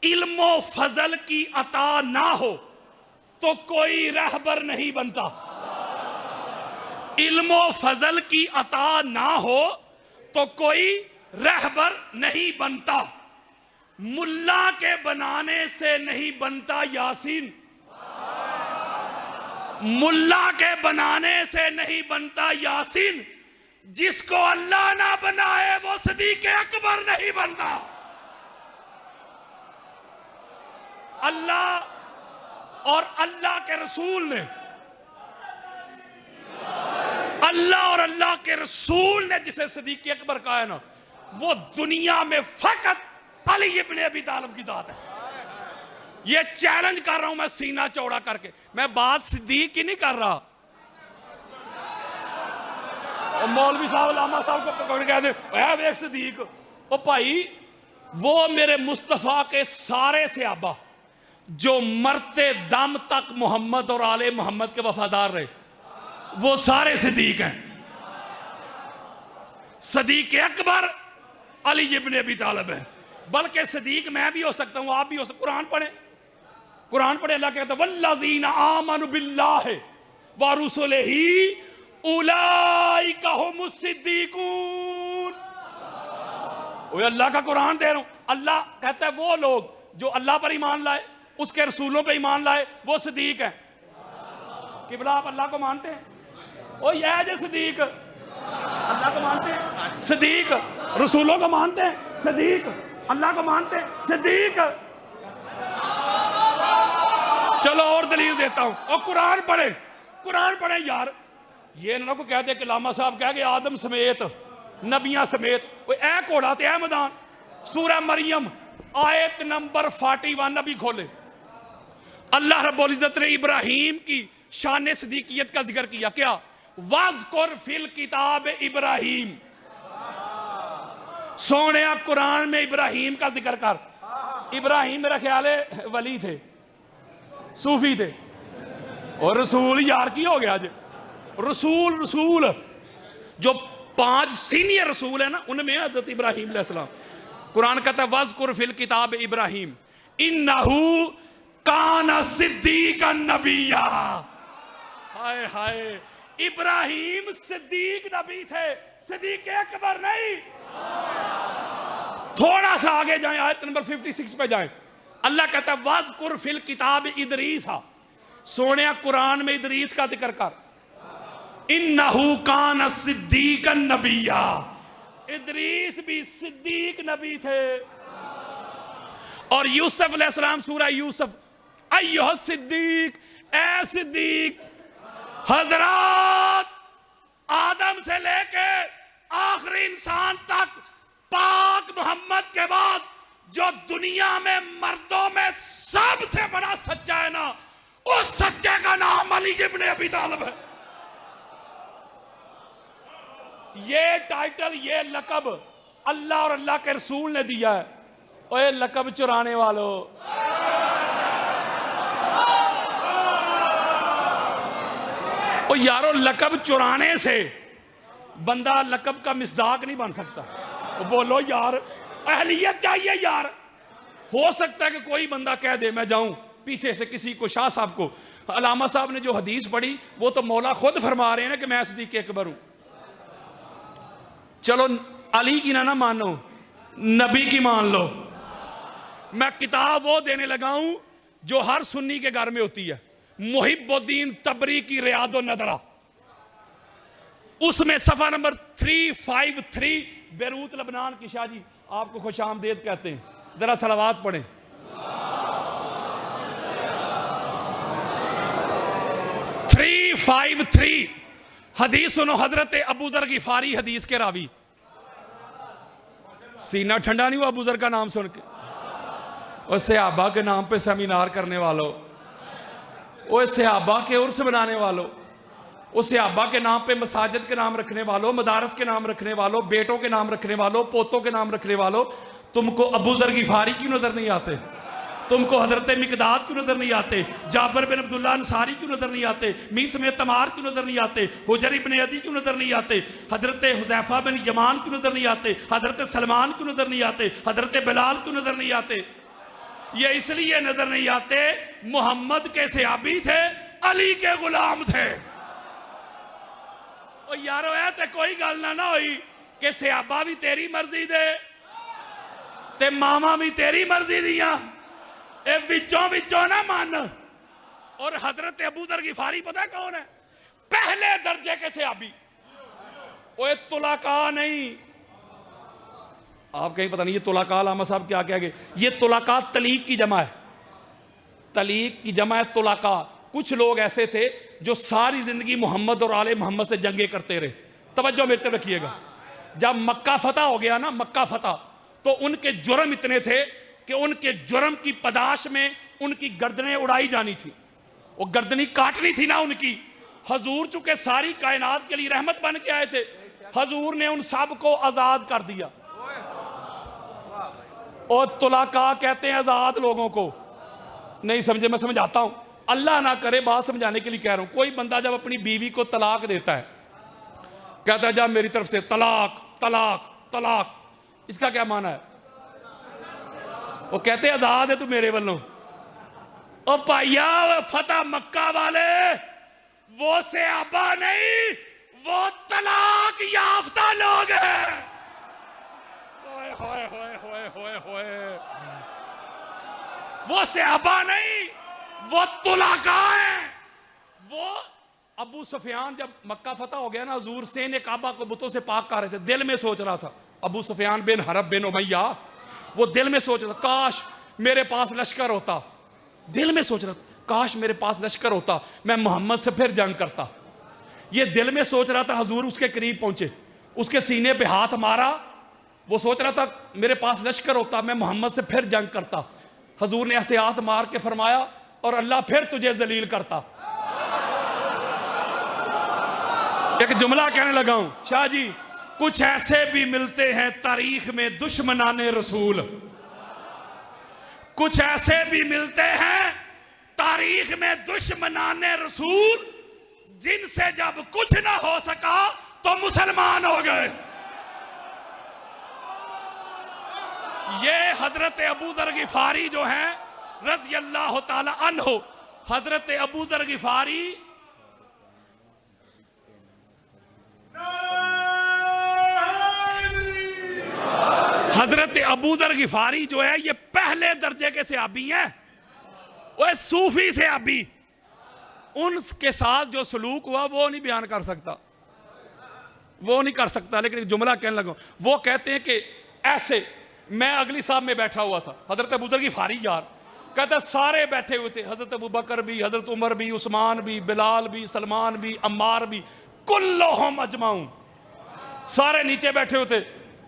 علم و فضل کی عطا نہ ہو تو کوئی رہبر نہیں بنتا، علم و فضل کی عطا نہ ہو تو کوئی رہبر نہیں بنتا، ملا کے بنانے سے نہیں بنتا یاسین، ملا کے بنانے سے نہیں بنتا یاسین، جس کو اللہ نہ بنائے وہ صدیق اکبر نہیں بنتا۔ اللہ اور اللہ کے رسول نے، اللہ اور اللہ کے رسول نے جسے صدیق اکبر کہا ہے نا، وہ دنیا میں فقط علی ابن ابی طالب کی ذات ہے۔ یہ چیلنج کر رہا ہوں میں سینہ چوڑا کر کے، میں بات صدیق کی نہیں کر رہا۔ اور مولوی صاحب علامہ صاحب کو پکڑ کے کہتے ہیں اے ایک صدیق، او بھائی وہ میرے مصطفیٰ کے سارے صحابہ جو مرتے دم تک محمد اور آل محمد کے وفادار رہے، وہ سارے صدیق ہیں۔ صدیق اکبر علی ابن ابی طالب ہے، بلکہ صدیق میں بھی ہو سکتا ہوں، آپ بھی ہو سکتا ہوں۔ قرآن پڑھیں، قرآن پڑھیں، اللہ کہتا ہے والذین آمنوا باللہ ورسلہ اولئک ھم الصدیقون۔ وہ اللہ کا قرآن دے رہا ہوں، اللہ کہتا ہے وہ لوگ جو اللہ پر ایمان لائے، اس کے رسولوں پہ ایمان لائے، وہ صدیق ہیں۔ قبلہ آپ اللہ کو مانتے ہیں؟ وہ یہ ہے جو صدیق اللہ کو مانتے ہیں، صدیق رسولوں کو مانتے ہیں، صدیق اللہ کو مانتے ہیں، صدیق۔ چلو اور دلیل دیتا ہوں، اور قرآن پڑھیں، قرآن پڑھیں یار۔ یہ نہ کو کہتے کہ علامہ صاحب کہہ گئے آدم سمیت نبیاں سمیت، وہ اے کوڑا تے اے مدان، سورہ مریم آیت نمبر 41 ابھی کھولے۔ اللہ رب العزت نے ابراہیم کی شان صدیقیت کا ذکر کیا، کیا؟ وَاذْكُرْ فِي الْكِتَابِ ابراہیم، سونے قرآن میں ابراہیم کا ذکر کر۔ ابراہیم میرا خیال ہے ولی تھے، صوفی تھے، اور رسول یار کی ہو گیا جی، رسول جو 5 سینئر رسول ہیں نا، ان میں حضرت ابراہیم علیہ السلام۔ قرآن کہتا ہے وَاذْكُرْ فِي الْكِتَابِ ابراہیم اِنَّهُ کَانَ صِدِّيقًا نَبِيًّا۔ ہائے ہائے، ابراہیم صدیق نبی تھے، صدیق اکبر نہیں۔ تھوڑا سا آگے جائیں، آیت نمبر 56 پہ جائیں، اللہ کہتا ہے وَاذْكُرْ فِي الْكِتَابِ ادریسَ، سونے قرآن میں ادریس کا ذکر کر۔ اِنَّهُ کَانَ صِدِّيقًا نَبِيًّا، ادریس بھی صدیق نبی تھے۔ اور یوسف علیہ السلام، سورہ یوسف، ایھا الصدیق، اے صدیق، حضرات آدم سے لے کے آخری انسان تک پاک محمد کے بعد جو دنیا میں مردوں میں سب سے بڑا سچا ہے نا، اس سچے کا نام علی ابن ابی طالب ہے۔ یہ ٹائٹل، یہ لقب اللہ اور اللہ کے رسول نے دیا ہے۔ اوے لقب چرانے والوں، او یارو لقب چرانے سے بندہ لقب کا مصداق نہیں بن سکتا۔ بولو یار، اہلیت چاہیے یار۔ ہو سکتا ہے کہ کوئی بندہ کہہ دے میں جاؤں پیچھے سے کسی کو، شاہ صاحب کو، علامہ صاحب نے جو حدیث پڑھی وہ تو مولا خود فرما رہے ہیں نا کہ میں صدیق اکبر ہوں۔ چلو علی کی نہ مانو، نبی کی مان لو۔ میں کتاب وہ دینے لگا ہوں جو ہر سنی کے گھر میں ہوتی ہے، محب الدین تبری کی ریاض النظرہ، اس میں صفحہ نمبر 353، بیروت لبنان کی شاہ جی آپ کو خوش آمدید کہتے ہیں، ذرا صلوات پڑھیں۔ 353 حدیث سنو، حضرت ابو ذر غفاری حدیث کے راوی۔ سینہ ٹھنڈا نہیں ہوا ابو ذر کا نام سن کے؟ اور صحابہ کے نام پہ سیمینار کرنے والوں، وہ صحابہ کے عرس بنانے والوں، وہ صحابہ کے نام پہ مساجد کے نام رکھنے والوں، مدارس کے نام رکھنے والوں، بیٹوں کے نام رکھنے والوں، پوتوں کے نام رکھنے والوں، تم کو ابو ذر غفاری کی نظر نہیں آتے؟ تم کو حضرت مقداد کیوں نظر نہیں آتے؟ جابر بن عبداللہ انصاری کیوں نظر نہیں آتے؟ میس میں تمار کیوں نظر نہیں آتے؟ حجر ابن عدی کیوں نظر نہیں آتے؟ حضرت حذیفہ بن یمان کیوں نظر نہیں آتے؟ حضرت سلمان کیوں نظر نہیں آتے؟ حضرت بلال کیوں نظر نہیں آتے؟ یہ اس لیے نظر نہیں آتے، محمد کے صحابی تھے، علی کے غلام تھے۔ اور یارو تے کوئی گل نہ ہوئی کہ صحابہ بھی تیری مرضی دے تے ماما بھی تیری مرضی دیاں، اے وچوں نہ مان۔ اور حضرت ابو ذر غفاری پتہ کون ہے؟ پہلے درجے کے صحابی، وہ طلقاء نہیں۔ آپ کہیں پتہ نہیں یہ طلقاء علامہ صاحب کیا کہہ گئے؟ یہ طلقاء طلیق کی جمع ہے، طلیق کی جمع ہے طلقاء۔ کچھ لوگ ایسے تھے جو ساری زندگی محمد اور آل محمد سے جنگیں کرتے رہے۔ توجہ میرے طرف رکھیے گا، جب مکہ فتح ہو گیا نا، مکہ فتح، تو ان کے جرم اتنے تھے کہ ان کے جرم کی پداش میں ان کی گردنیں اڑائی جانی تھی، وہ گردنی کاٹنی تھی نا ان کی۔ حضور چونکہ ساری کائنات کے لیے رحمت بن کے آئے تھے، حضور نے ان سب کو آزاد کر دیا۔ اور طلقاء کہتے ہیں آزاد لوگوں کو، نہیں سمجھے؟ میں سمجھاتا ہوں، اللہ نہ کرے، بات سمجھانے کے لیے کہہ رہا ہوں۔ کوئی بندہ جب اپنی بیوی کو طلاق دیتا ہے، کہتا ہے جب میری طرف سے طلاق طلاق طلاق، اس کا کیا معنی ہے؟ وہ کہتے ہیں آزاد ہے تو میرے والوں۔ اور پائیا فتح مکہ والے وہ صحابہ نہیں، وہ طلاق یافتہ لوگ ہیں۔ ہوئے ہوئے ہوئے ہوئے ہوئے، وہ صحابہ نہیں، وہ طلقاء ہیں۔ وہ ابو سفیان جب مکہ فتح ہو گیا نا، حضور سین کعبہ کو بتوں سے پاک کر رہے تھے، دل میں سوچ رہا تھا ابو سفیان بن حرب بن امیہ، وہ دل میں سوچ رہا تھا کاش میرے پاس لشکر ہوتا، دل میں سوچ رہا تھا کاش میرے پاس لشکر ہوتا، میں محمد سے پھر جنگ کرتا۔ یہ دل میں سوچ رہا تھا، حضور اس کے قریب پہنچے، اس کے سینے پہ ہاتھ مارا، وہ سوچ رہا تھا میرے پاس لشکر ہوتا، میں محمد سے پھر جنگ کرتا۔ حضور نے ایسے ہاتھ مار کے فرمایا اور اللہ پھر تجھے ذلیل کرتا۔ ایک جملہ کہنے لگا ہوں، شاہ جی کچھ ایسے بھی ملتے ہیں تاریخ میں دشمنان رسول، کچھ ایسے بھی ملتے ہیں تاریخ میں دشمنان رسول، جن سے جب کچھ نہ ہو سکا تو مسلمان ہو گئے۔ یہ حضرت ابو ذر غفاری جو ہیں رضی اللہ تعالی عنہ، حضرت ابو ذر غفاری حضرت ابو ذر غفاری جو ہے یہ پہلے درجے کے صحابی ہیں، وہ صوفی صحابی۔ ان کے ساتھ جو سلوک ہوا وہ نہیں بیان کر سکتا، وہ نہیں کر سکتا، لیکن ایک جملہ کہنے لگا، وہ کہتے ہیں کہ ایسے میں اگلی صاحب میں بیٹھا ہوا تھا، حضرت ابو ذر غفاری یار کہتا سارے بیٹھے ہوئے تھے، حضرت ابو بکر بھی، حضرت عمر بھی، عثمان بھی، بلال بھی، سلمان بھی، عمار بھی، کلہم اجمعون، سارے نیچے بیٹھے ہوئے تھے۔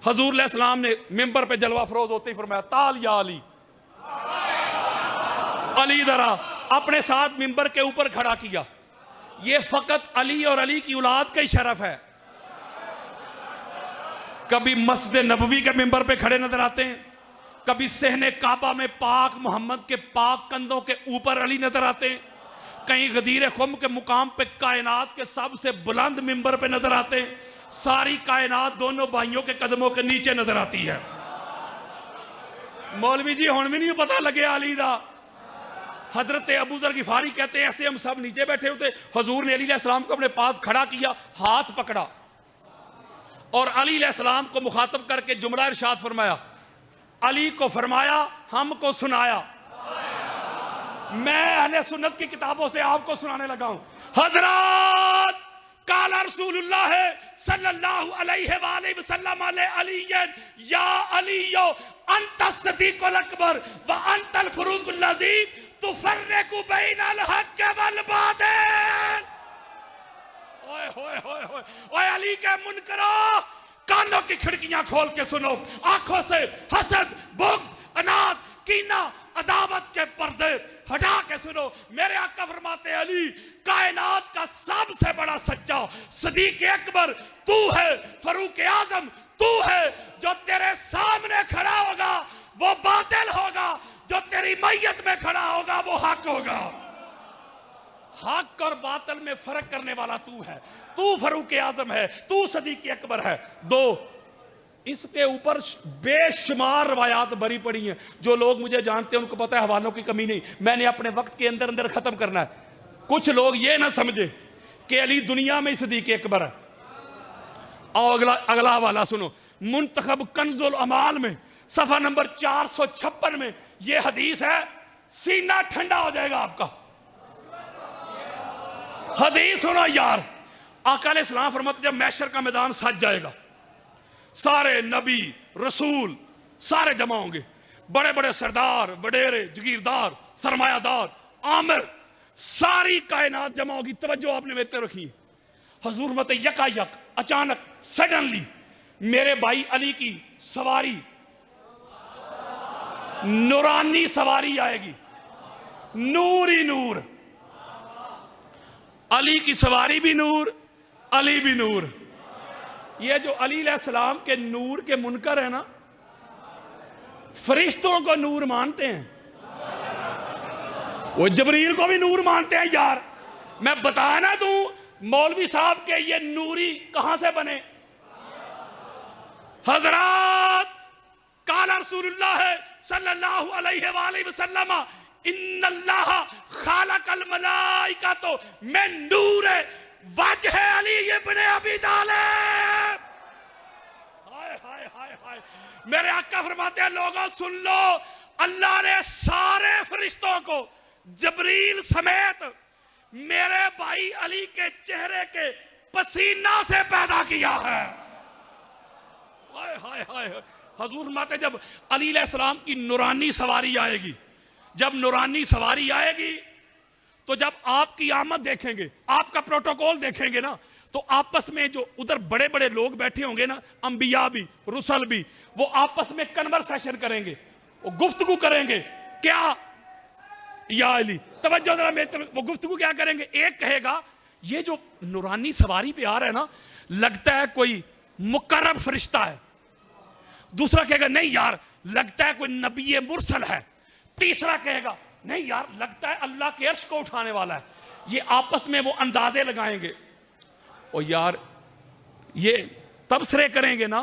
حضور علیہ السلام نے ممبر پہ جلوہ فروز ہوتے ہی فرمایا تال یا علی، علی ذرا اپنے ساتھ ممبر کے اوپر کھڑا کیا۔ یہ فقط علی اور علی کی اولاد کا ہی شرف ہے۔ کبھی مسجد نبوی کے ممبر پہ کھڑے نظر آتے ہیں، کبھی صحن کعبہ میں پاک محمد کے پاک کندھوں کے اوپر علی نظر آتے ہیں، کہیں غدیر خم کے مقام پہ کائنات کے سب سے بلند ممبر پہ نظر آتے ہیں۔ ساری کائنات دونوں بھائیوں کے قدموں کے نیچے نظر آتی ہے۔ مولوی جی ہون بھی نہیں پتہ لگے علی دا۔ حضرت ابو ذر غفاری کہتے ہیں ایسے ہم سب نیچے بیٹھے ہوتے، حضور نے علی علیہ السلام کو اپنے پاس کھڑا کیا، ہاتھ پکڑا اور علی علیہ السلام کو مخاطب کر کے جملہ ارشاد فرمایا، علی کو فرمایا ہم کو سنایا۔ میں اہل سنت کی کتابوں سے آپ کو سنانے لگا ہوں، حضرات قال رسول اللہ صلی اللہ علیہ وآلہ وسلم علی یا علی انت الصدیق الاکبر وانت الفروق الذی تفرق بین الحق والباطل۔ اوئے ہوئے ہوئے ہوئے، اوئے علی کے منکرو، کانوں کی کھڑکیاں کھول کے سنو، آنکھوں سے حسد، بغض، اناد، کینہ، عداوت کے پردے ہٹا کے سنو۔ میرے آقا فرماتے ہیں علی کائنات کا سب سے بڑا سچا صدیق اکبر تو ہے، فاروق اعظم تو ہے، جو تیرے سامنے کھڑا ہوگا وہ باطل ہوگا، جو تیری میت میں کھڑا ہوگا وہ حق ہوگا. حق اور باطل میں فرق کرنے والا تو ہے. تو فاروق اعظم ہے, تو صدیق اکبر ہے. دو, اس کے اوپر بے شمار روایات بری پڑی ہیں. جو لوگ مجھے جانتے ہیں ان کو پتہ ہے حوالوں کی کمی نہیں. میں نے اپنے وقت کے اندر اندر ختم کرنا ہے. کچھ لوگ یہ نہ سمجھے کہ علی دنیا میں صدیق اکبر ہے. اور اگلا حوالہ سنو, منتخب کنز الامال میں صفحہ نمبر 456 میں یہ حدیث ہے. سینہ ٹھنڈا ہو جائے گا آپ کا. حدیث سنو یار. آقا علیہ السلام فرماتے جب محشر کا میدان سج جائے گا, سارے نبی رسول سارے جمع ہوں گے, بڑے بڑے سردار, وڈیرے, جگیردار, سرمایہ دار, عامر, ساری کائنات جمع ہوگی. توجہ آپ نے میرے تے رکھی. حضور فرماتے یکا یک اچانک سڈنلی میرے بھائی علی کی سواری, نورانی سواری آئے گی, نور ہی نور. علی کی سواری بھی نور, علی بھی نور. یہ جو علی علیہ السلام کے نور کے منکر ہیں نا, فرشتوں کو نور مانتے ہیں, وہ جبریل کو بھی نور مانتے ہیں. یار میں بتانا دوں مولوی صاحب کے یہ نوری کہاں سے بنے. حضرات قال رسول اللہ صلی اللہ علیہ وآلہ وسلم ان اللہ خالق الملائکۃ من نور وجہ علی ابن ابی طالب. ہائے ہائے ہائے ہائے. میرے آقا فرماتے ہیں لوگوں سن لو, اللہ نے سارے فرشتوں کو جبریل سمیت میرے بھائی علی کے چہرے کے پسینہ سے پیدا کیا ہے. ہائے ہائے ہائے. حضور فرماتے ہیں جب علی علیہ السلام کی نورانی سواری آئے گی, جب نورانی سواری آئے گی تو جب آپ کی آمد دیکھیں گے, آپ کا پروٹوکول دیکھیں گے نا, تو آپس میں جو ادھر بڑے بڑے لوگ بیٹھے ہوں گے نا, انبیاء بھی رسل بھی, وہ آپس میں کنورسیشن کریں گے, وہ گفتگو کریں گے. کیا یا علی, توجہ ذرا میری طرف. وہ گفتگو کیا کریں گے؟ ایک کہے گا یہ جو نورانی سواری پہ آ رہا ہے نا لگتا ہے کوئی مقرب فرشتہ ہے. دوسرا کہے گا نہیں یار لگتا ہے کوئی نبی مرسل ہے. تیسرا کہے گا نہیں یار لگتا ہے اللہ کے عرش کو اٹھانے والا ہے. یہ آپس میں وہ اندازے لگائیں گے, اور یار یہ تبصرے کریں گے نا.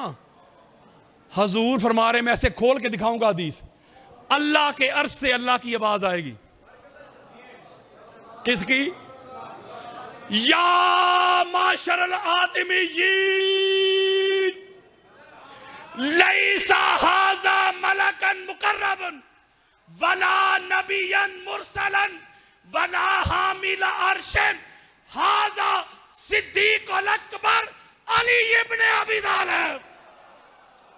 حضور فرما رہے, میں ایسے کھول کے دکھاؤں گا حدیث, اللہ کے عرش سے اللہ کی آواز آئے گی. کس کی؟ یا معاشر الآدمیین لیس ھذا ملکا مقربا ولا نبیا مرسلا ولا حامل عرش, ھذا صدیق الاکبر علی ابن ابی طالب.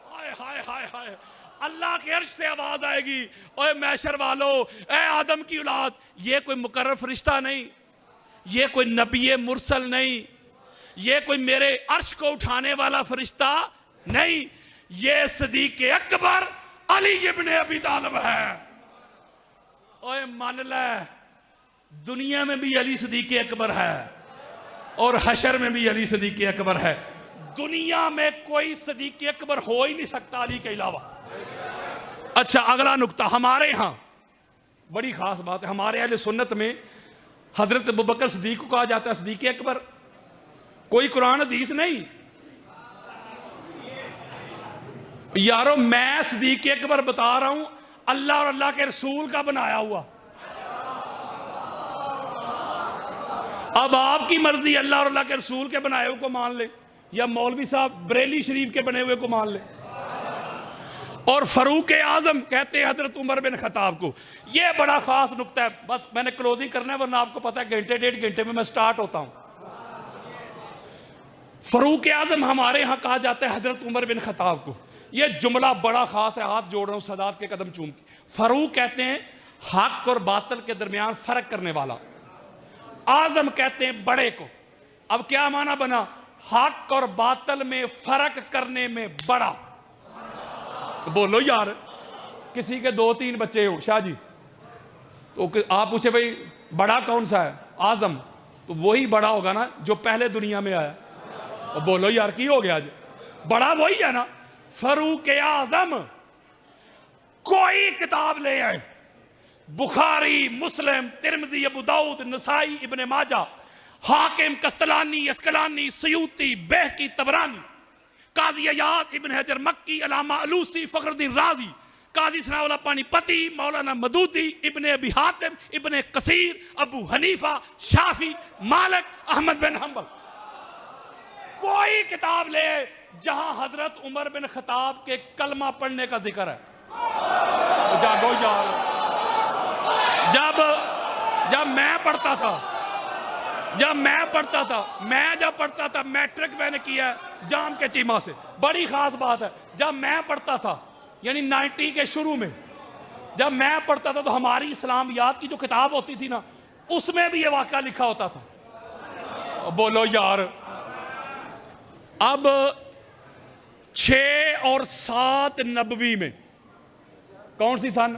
ہائے ہائے ہائے ہائے. اللہ کے عرش سے آواز آئے گی, اے محشر والو, اے آدم کی اولاد, یہ کوئی مقرر فرشتہ نہیں, یہ کوئی نبی مرسل نہیں, یہ کوئی میرے عرش کو اٹھانے والا فرشتہ نہیں, یہ صدیق اکبر علی ابن ابی طالب ہے. اوے مان لے, دنیا میں بھی علی صدیق اکبر ہے اور حشر میں بھی علی صدیق اکبر ہے. دنیا میں کوئی صدیق اکبر ہو ہی نہیں سکتا علی کے علاوہ. اچھا اگلا نقطہ, ہمارے ہاں بڑی خاص بات ہے, ہمارے اہل سنت میں حضرت ابوبکر صدیق کو کہا جاتا ہے صدیق اکبر. کوئی قرآن حدیث نہیں. یارو میں صدیق اکبر بتا رہا ہوں, اللہ اور اللہ کے رسول کا بنایا ہوا. اب آپ کی مرضی اللہ اور اللہ کے رسول کے بنائے ہوئے کو مان لے, یا مولوی صاحب بریلی شریف کے بنے ہوئے کو مان لے. اور فاروق اعظم کہتے ہیں حضرت عمر بن خطاب کو. یہ بڑا خاص نقطہ ہے, بس میں نے کلوزنگ کرنا ہے ورنہ آپ کو پتا ہے گھنٹے ڈیڑھ گھنٹے میں سٹارٹ ہوتا ہوں. فاروق اعظم ہمارے ہاں کہا جاتا ہے حضرت عمر بن خطاب کو. یہ جملہ بڑا خاص ہے, ہاتھ جوڑ رہا ہوں سادات کے قدم چوم کے. فاروق کہتے ہیں حق اور باطل کے درمیان فرق کرنے والا, اعظم کہتے ہیں بڑے کو. اب کیا معنی بنا؟ حق اور باطل میں فرق کرنے میں بڑا. بولو یار, کسی کے 2-3 بچے ہو شاہ جی, تو آپ پوچھے بھئی بڑا کون سا ہے؟ اعظم. تو وہی بڑا ہوگا نا جو پہلے دنیا میں آیا. بولو یار کی ہو گیا آج؟ بڑا وہی ہے نا. فاروق اعظم کوئی کتاب لے آئے, بخاری، مسلم، ترمذی، ابو داؤد، نسائی، ابن ماجہ، حاکم، قسطلانی، اسقلانی، سیوطی، بہقی، طبرانی، قاضی عیاض، ابن حجر مکی، علامہ علوسی، فخر الدین رازی، قاضی ثناء اللہ پانی پتی، مولانا مدودی، ابن ابی حاتم، ابن کثیر، ابو حنیفہ، شافعی، مالک، احمد بن حنبل۔ کوئی کتاب لے جہاں حضرت عمر بن خطاب کے کلمہ پڑھنے کا ذکر ہے۔ جاگو یار، جب میں پڑھتا تھا میٹرک میں نے کیا ہے جام کے چیمہ سے، بڑی خاص بات ہے، جب میں پڑھتا تھا یعنی 90 کے شروع میں جب میں پڑھتا تھا تو ہماری اسلامیات کی جو کتاب ہوتی تھی نا اس میں بھی یہ واقعہ لکھا ہوتا تھا۔ بولو یار، اب 6 اور 7 نبوی میں کون سی سن؟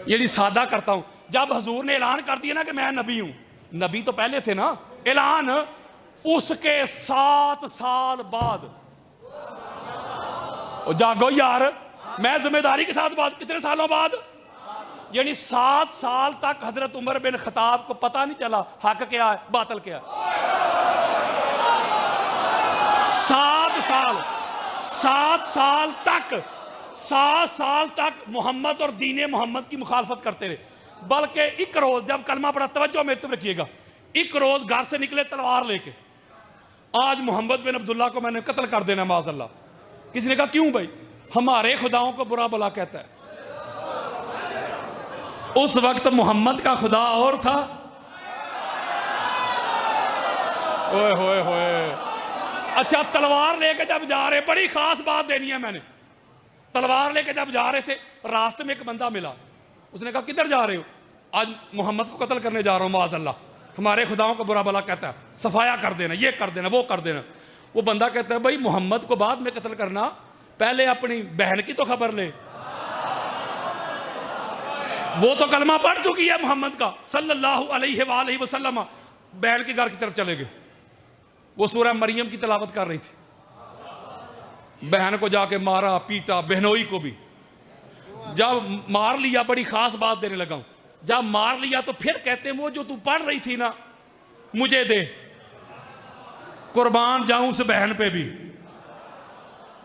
یعنی سادہ کرتا ہوں، جب حضور نے اعلان کر دیا نا کہ میں نبی ہوں، نبی تو پہلے تھے نا، اعلان اس کے 7 سال بعد، جاگو یار، میں ذمہ داری کے ساتھ بات، کتنے سالوں بعد؟ یعنی 7 سال تک حضرت عمر بن خطاب کو پتہ نہیں چلا حق کیا ہے باطل کیا ہے۔ 7 سال تک محمد اور دین محمد کی مخالفت کرتے رہے، بلکہ ایک روز جب کلمہ پڑھا، توجہ میرے طرف رکھیے گا، ایک روز گھر سے نکلے تلوار لے کے، آج محمد بن عبداللہ کو میں نے قتل کر دینا معاذ اللہ۔ کسی نے کہا کیوں بھائی؟ ہمارے خداؤں کو برا بلا کہتا ہے۔ اس وقت محمد کا خدا اور تھا، اوئے ہوئے ہوئے۔ اچھا، تلوار لے کے جب جا رہے، بڑی خاص بات دینی ہے میں نے، تلوار لے کے جب جا رہے تھے راستے میں ایک بندہ ملا، اس نے کہا کدھر جا رہے ہو؟ آج محمد کو قتل کرنے جا رہا ہوں معاذ اللہ، ہمارے خداؤں کو برا بلا کہتا ہے، صفایا کر دینا، یہ کر دینا، وہ کر دینا۔ وہ بندہ کہتا ہے بھائی محمد کو بعد میں قتل کرنا، پہلے اپنی بہن کی تو خبر لے، وہ تو کلمہ پڑھ چکی ہے محمد کا صلی اللہ علیہ وآلہ وسلم۔ بہن کے گھر کی طرف چلے گئے، وہ سورہ مریم کی تلاوت کر رہی تھی، بہن کو جا کے مارا پیٹا، بہنوئی کو بھی۔ جب مار لیا، بڑی خاص بات دینے لگا ہوں، جب مار لیا تو پھر کہتے ہیں وہ جو تو پڑھ رہی تھی نا مجھے دے، قربان جاؤں اس بہن پہ بھی۔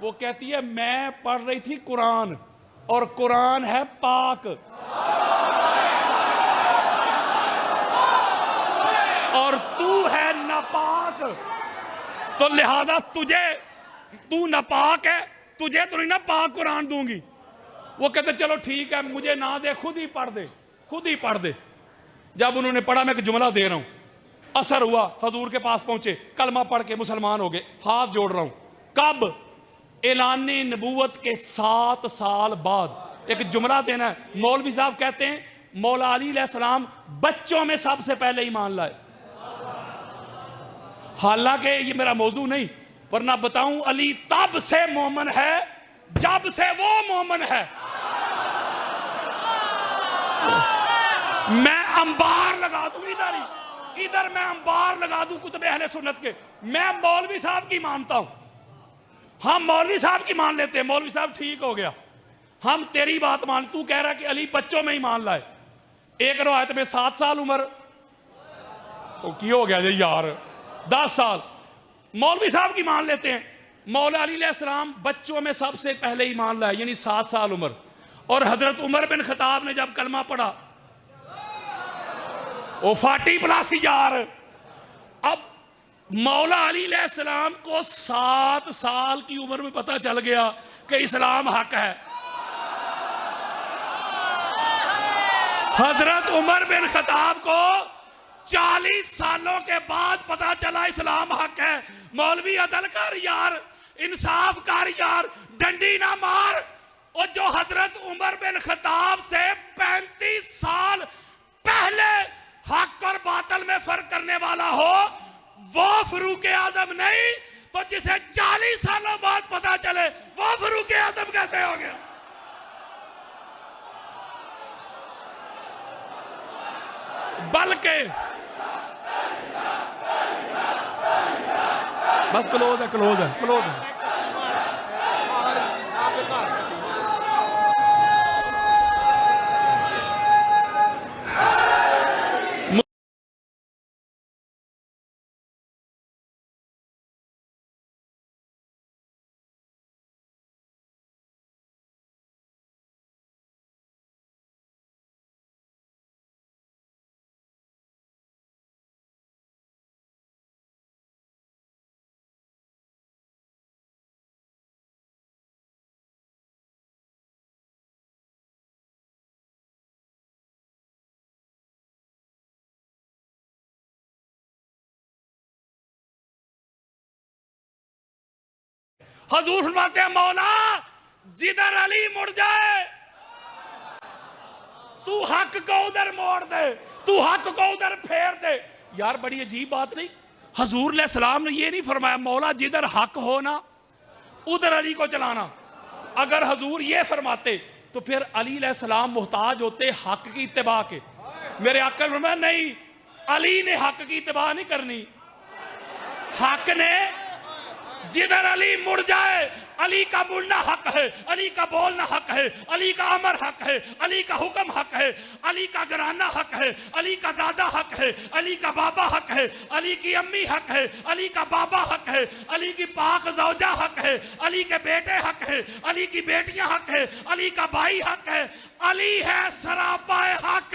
وہ کہتی ہے میں پڑھ رہی تھی قرآن، اور قرآن ہے پاک، اور تو ہے ناپاک، تو لہذا تو ناپاک ہے، تجھے تو نہیں نا پاک قرآن دوں گی۔ وہ کہتے چلو ٹھیک ہے، مجھے نہ دے، خود ہی پڑھ دے۔ جب انہوں نے پڑھا، میں ایک جملہ دے رہا ہوں، اثر ہوا، حضور کے پاس پہنچے، کلمہ پڑھ کے مسلمان ہو گئے، ہاتھ جوڑ رہا ہوں۔ کب؟ اعلان نبوت کے 7 سال بعد۔ ایک جملہ دینا ہے، مولوی صاحب کہتے ہیں مولا علی علیہ السلام بچوں میں سب سے پہلے ایمان لائے، حالانکہ یہ میرا موضوع نہیں، ورنہ بتاؤں علی تب سے مومن ہے جب سے وہ مومن ہے۔ میں انبار لگا دوں ادھر میں انبار لگا دوں کتب اہل سنت کے، میں مولوی صاحب کی مانتا ہوں، ہم مولوی صاحب کی مان لیتے ہیں، مولوی صاحب ٹھیک ہو گیا، ہم تیری بات مان، تو کہہ رہا کہ علی بچوں میں ہی مان لائے۔ ایک روایت میں 7 سال عمر، تو کی ہو گیا جی یار 10 سال، مولوی صاحب کی مان لیتے ہیں، مولا علی علیہ السلام بچوں میں سب سے پہلے ایمان لائے، یعنی 7 سال عمر۔ اور حضرت عمر بن خطاب نے جب کلمہ پڑھا، وہ 40+ یار۔ اب مولا علی علیہ السلام کو 7 سال کی عمر میں پتہ چل گیا کہ اسلام حق ہے۔ حضرت عمر بن خطاب کو 40 سالوں کے بعد پتہ چلا اسلام حق ہے۔ مولوی عدل کر یار، انصاف کر یار، ڈنڈی نہ مار۔ اور جو حضرت عمر بن خطاب سے 35 سال پہلے حق اور باطل میں فرق کرنے والا ہو، وہ فاروق اعظم نہیں تو جسے 40 سالوں بعد پتہ چلے وہ فاروق اعظم کیسے ہو گیا؟ بلکہ بس کلوز ہے حضور فرماتے ہیں مولا جدھر علی مڑ جائے تو حق کو ادھر موڑ دے، تو حق کو ادھر پھیر دے۔ یار بڑی عجیب بات نہیں؟ حضور علیہ السلام نے یہ نہیں فرمایا مولا جدھر حق ہونا ادھر علی کو چلانا۔ اگر حضور یہ فرماتے تو پھر علی علیہ السلام محتاج ہوتے حق کی اتباع کے۔ میرے آقا نے فرمایا نہیں، علی نے حق کی اتباع نہیں کرنی، حق نے جدھر علی مڑ جائے، علی کا مڑنا حق ہے، علی کا بولنا حق ہے، علی کا امر حق ہے، علی کا حکم حق ہے، علی کا گھرانہ حق ہے، علی کا دادا حق ہے، علی کا بابا حق ہے، علی کی امی حق ہے، علی کا بابا حق ہے، علی کی پاک زوجہ حق ہے، علی کے بیٹے حق ہے، علی کی بیٹیاں حق ہے، علی کا بھائی حق ہے، علی ہے سراپا حق۔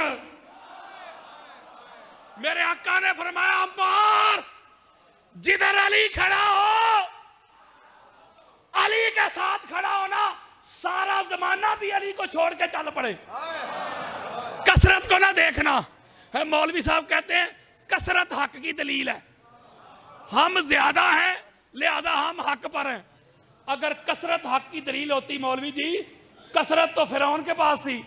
میرے آقا نے فرمایا عمار جدھر علی کھڑا ہو، علی کے ساتھ کھڑا ہونا، سارا زمانہ بھی علی کو چھوڑ کے چل پڑے، کثرت کو نہ دیکھنا۔ مولوی صاحب کہتے ہیں کثرت حق کی دلیل ہے، ہم زیادہ ہیں لہذا ہم حق پر ہیں۔ اگر کثرت حق کی دلیل ہوتی مولوی جی، کثرت تو فرعون کے پاس تھی،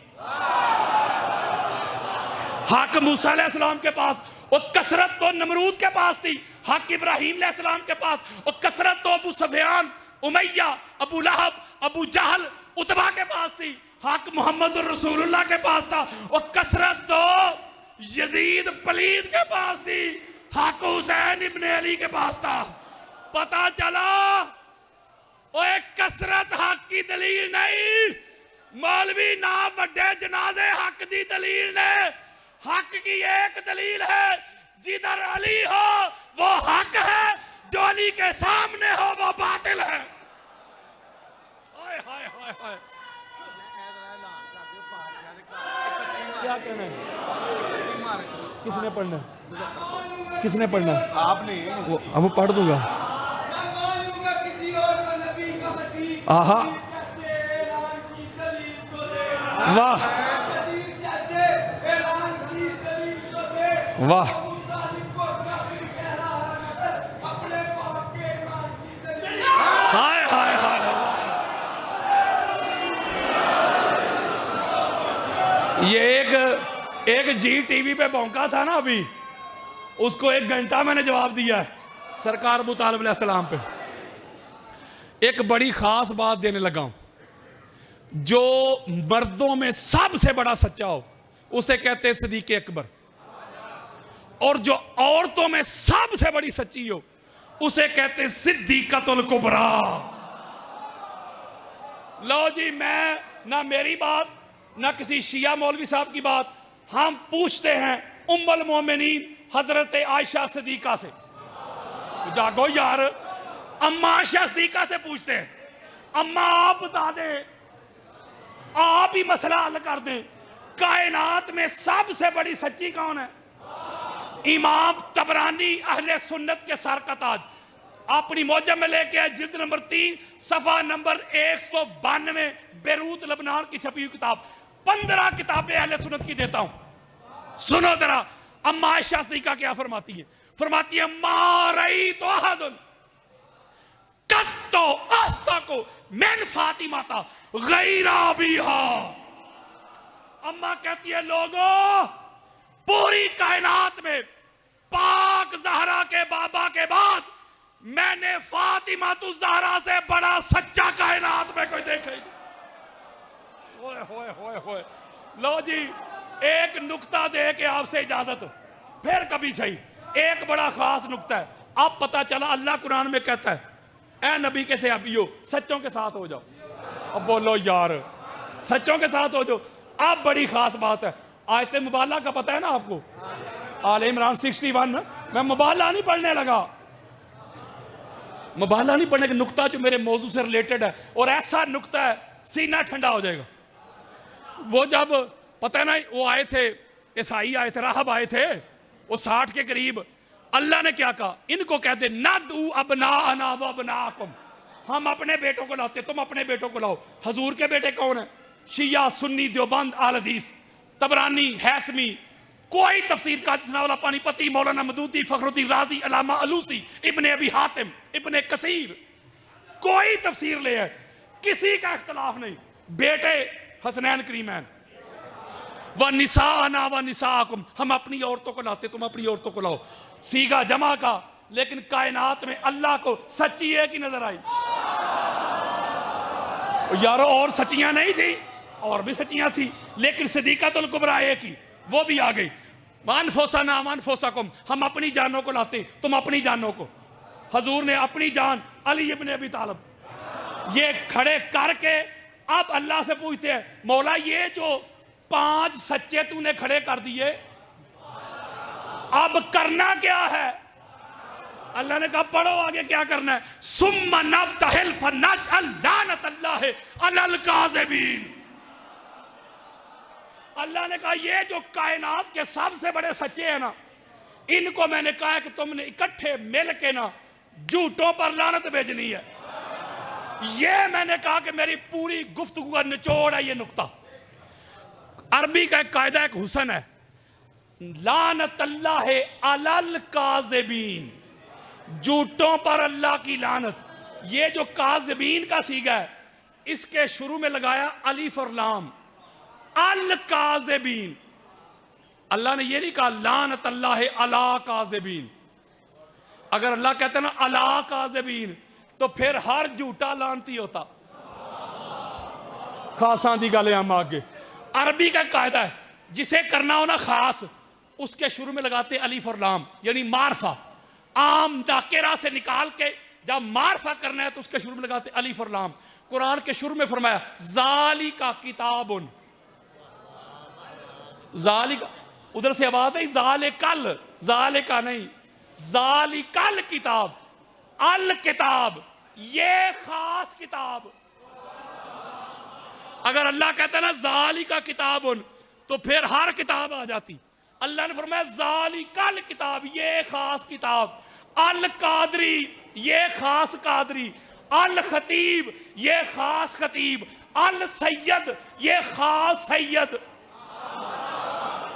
حق موسیٰ علیہ السلام کے پاس، اور کثرت تو نمرود کے پاس تھی، حق ابراہیم علیہ السلام کے پاس، اور کثرت تو ابو سفیان، امیہ، ابو لہب، ابو جہل، عتبہ کے پاس تھی، حق محمد الرسول اللہ کے پاس تھا، اور کثرت تو یزید پلید کے پاس تھی، حق حسین ابن علی کے پاس تھا۔ پتا چلا اوے کثرت حق کی دلیل نہیں، مولوی نہ وڈے جنازے حق دی دلیل نے۔ حق کی ایک دلیل ہے، جدھر علی ہو وہ حق ہے، جو علی کے سامنے ہو وہ باطل ہے۔ کیا کہنا ہے؟ کس نے پڑھنا ہے؟ کس نے پڑھنا ہے؟ آپ نے۔ اب پڑھ دوں گا۔ آہا واہ واہ، ہائے ہائے ہائے۔ یہ ایک جی ٹی وی پہ بونکا تھا نا ابھی، اس کو 1 گھنٹہ میں نے جواب دیا ہے سرکار ابو طالب علیہ السلام پہ۔ ایک بڑی خاص بات دینے لگا ہوں، جو مردوں میں سب سے بڑا سچا ہو اسے کہتے ہیں صدیق اکبر، اور جو عورتوں میں سب سے بڑی سچی ہو اسے کہتے ہیں صدیقۃ الکبریٰ۔ لو جی، میں نہ میری بات نہ کسی شیعہ مولوی صاحب کی بات، ہم پوچھتے ہیں ام المومنین حضرت عائشہ صدیقہ سے۔ جاگو یار، اماں عائشہ صدیقہ سے پوچھتے ہیں، اماں آپ بتا دیں، آپ ہی مسئلہ حل کر دیں، کائنات میں سب سے بڑی سچی کون ہے؟ امام طبرانی اہل سنت کے سر کا تاج، اپنی موجم میں لے کے آئے، جلد نمبر 3 صفحہ نمبر 192، بیروت لبنان کی چھپی ہوئی کتاب۔ 15 کتابیں اہل سنت کی دیتا ہوں، سنو ذرا اماں عائشہ صدیقہ کیا فرماتی ہے۔ فرماتی ہے ما رأیت احد قط اصدق من فاطمہ غیر ابیہا۔ اماں کہتی ہے لوگوں، پوری کائنات میں پاک زہرا کے بابا کے بعد میں نے فاطمہ الزہرا سے بڑا سچا کائنات میں کوئی دیکھا ہی نہیں۔ ہوئے ہوئے ہوئے ہوئے۔ لو جی، ایک نکتہ دے کے آپ سے اجازت، پھر کبھی صحیح، ایک بڑا خاص نکتہ ہے۔ اب پتا چلا اللہ قرآن میں کہتا ہے اے نبی کے صحابیوں سچوں کے ساتھ ہو جاؤ۔ اب بولو یار، سچوں کے ساتھ ہو جاؤ۔ اب بڑی خاص بات ہے، آیت مبالغہ کا پتہ ہے نا آپ کو، آل عمران 61۔ میں مبالغہ نہیں پڑھنے لگا، مبالغہ نہیں پڑھنے کا نکتہ جو میرے موضوع سے ریلیٹڈ ہے، اور ایسا نکتہ ہے سینہ ٹھنڈا ہو جائے گا۔ وہ جب پتہ ہے نا وہ آئے تھے، عیسائی آئے تھے، راہب آئے تھے، وہ 60 کے قریب، اللہ نے کیا کہا، ان کو کہتے ندعو ابناءنا و ابناءکم، ہم اپنے بیٹوں کو لاتے، تم اپنے بیٹوں کو لاؤ۔ حضور کے بیٹے کون ہیں؟ شیعہ، سنی، دیوبند، اہل حدیث، طبرانی، ہیثمی، کوئی تفسیر کا جسنا والا پانی پتی، مولانا مدودی، فخر الدین رازی، علامہ علوسی، ابن ابی حاتم، ابن کثیر، کوئی تفسیر لے ہے، کسی کا اختلاف نہیں، بیٹے حسنین کریمین، وَنِسَاءَنَا وَنِسَاءَكُمْ، ہم اپنی عورتوں کو لاتے، تم اپنی عورتوں کو لاؤ، سیگا جمع کا، لیکن کائنات میں اللہ کو سچی ایک ہی نظر آئی۔ یارو اور سچیاں نہیں تھی، اور بھی سچیاں تھی، لیکن صدیقۃ الکبریٰ ایک ہی، وہ بھی آ گئی۔ وَأَنفُسَنَا وَأَنفُسَكُمْ، ہم اپنی جانوں کو لاتے، تم اپنی جانوں کو۔ حضور نے اپنی جان علی ابن ابی طالب یہ کھڑے کر کے اب اللہ سے پوچھتے ہیں، مولا یہ جو 5 سچے تو نے کھڑے کر دیے، اب کرنا کیا ہے؟ اللہ نے کہا پڑھو آگے کیا کرنا ہے، ثُمَّ نَبْتَهِلْ فَنَجْعَلْ لَعْنَتَ اللَّهِ عَلَى الْكَاذِبِينَ۔ اللہ نے کہا یہ جو کائنات کے سب سے بڑے سچے ہیں نا، ان کو میں نے کہا ہے کہ تم نے اکٹھے مل کے نا جھوٹوں پر لعنت بھیجنی ہے۔ یہ میں نے کہا کہ میری پوری گفتگو کا نچوڑ ہے یہ نقطہ۔ عربی کا ایک قاعدہ ایک حسن ہے، لعنت اللہ علی الکاذبین، جھوٹوں پر اللہ کی لعنت۔ یہ جو کاذبین کا صیغہ ہے اس کے شروع میں لگایا الف اور لام، الکاذبین۔ اللہ نے یہ نہیں کہا لعنت اللہ علی کاذبین۔ اگر اللہ کہتا ہے نا علی کاذبین تو پھر ہر جھوٹا لعنتی ہوتا۔ خاصاں دی گل ہم آگے، عربی کا قاعدہ ہے جسے کرنا ہونا خاص اس کے شروع میں لگاتے الف اور لام، یعنی معرفہ۔ عام ناکرہ سے نکال کے جب معرفہ کرنا ہے تو اس کے شروع میں لگاتے الف اور لام۔ قرآن کے شروع میں فرمایا ذالک کتاب، ذالک ادھر سے آواز ہے ذالکل، ذالکہ نہیں، ذالکل کتاب، الکتاب یہ خاص کتاب۔ اگر اللہ کہتا ہے نا ذالکہ کتاب تو پھر ہر کتاب آ جاتی۔ اللہ نے فرمایا ذالکل کتاب یہ خاص کتاب، القادری یہ خاص قادری، الخطیب یہ خاص خطیب، السید یہ خاص سید،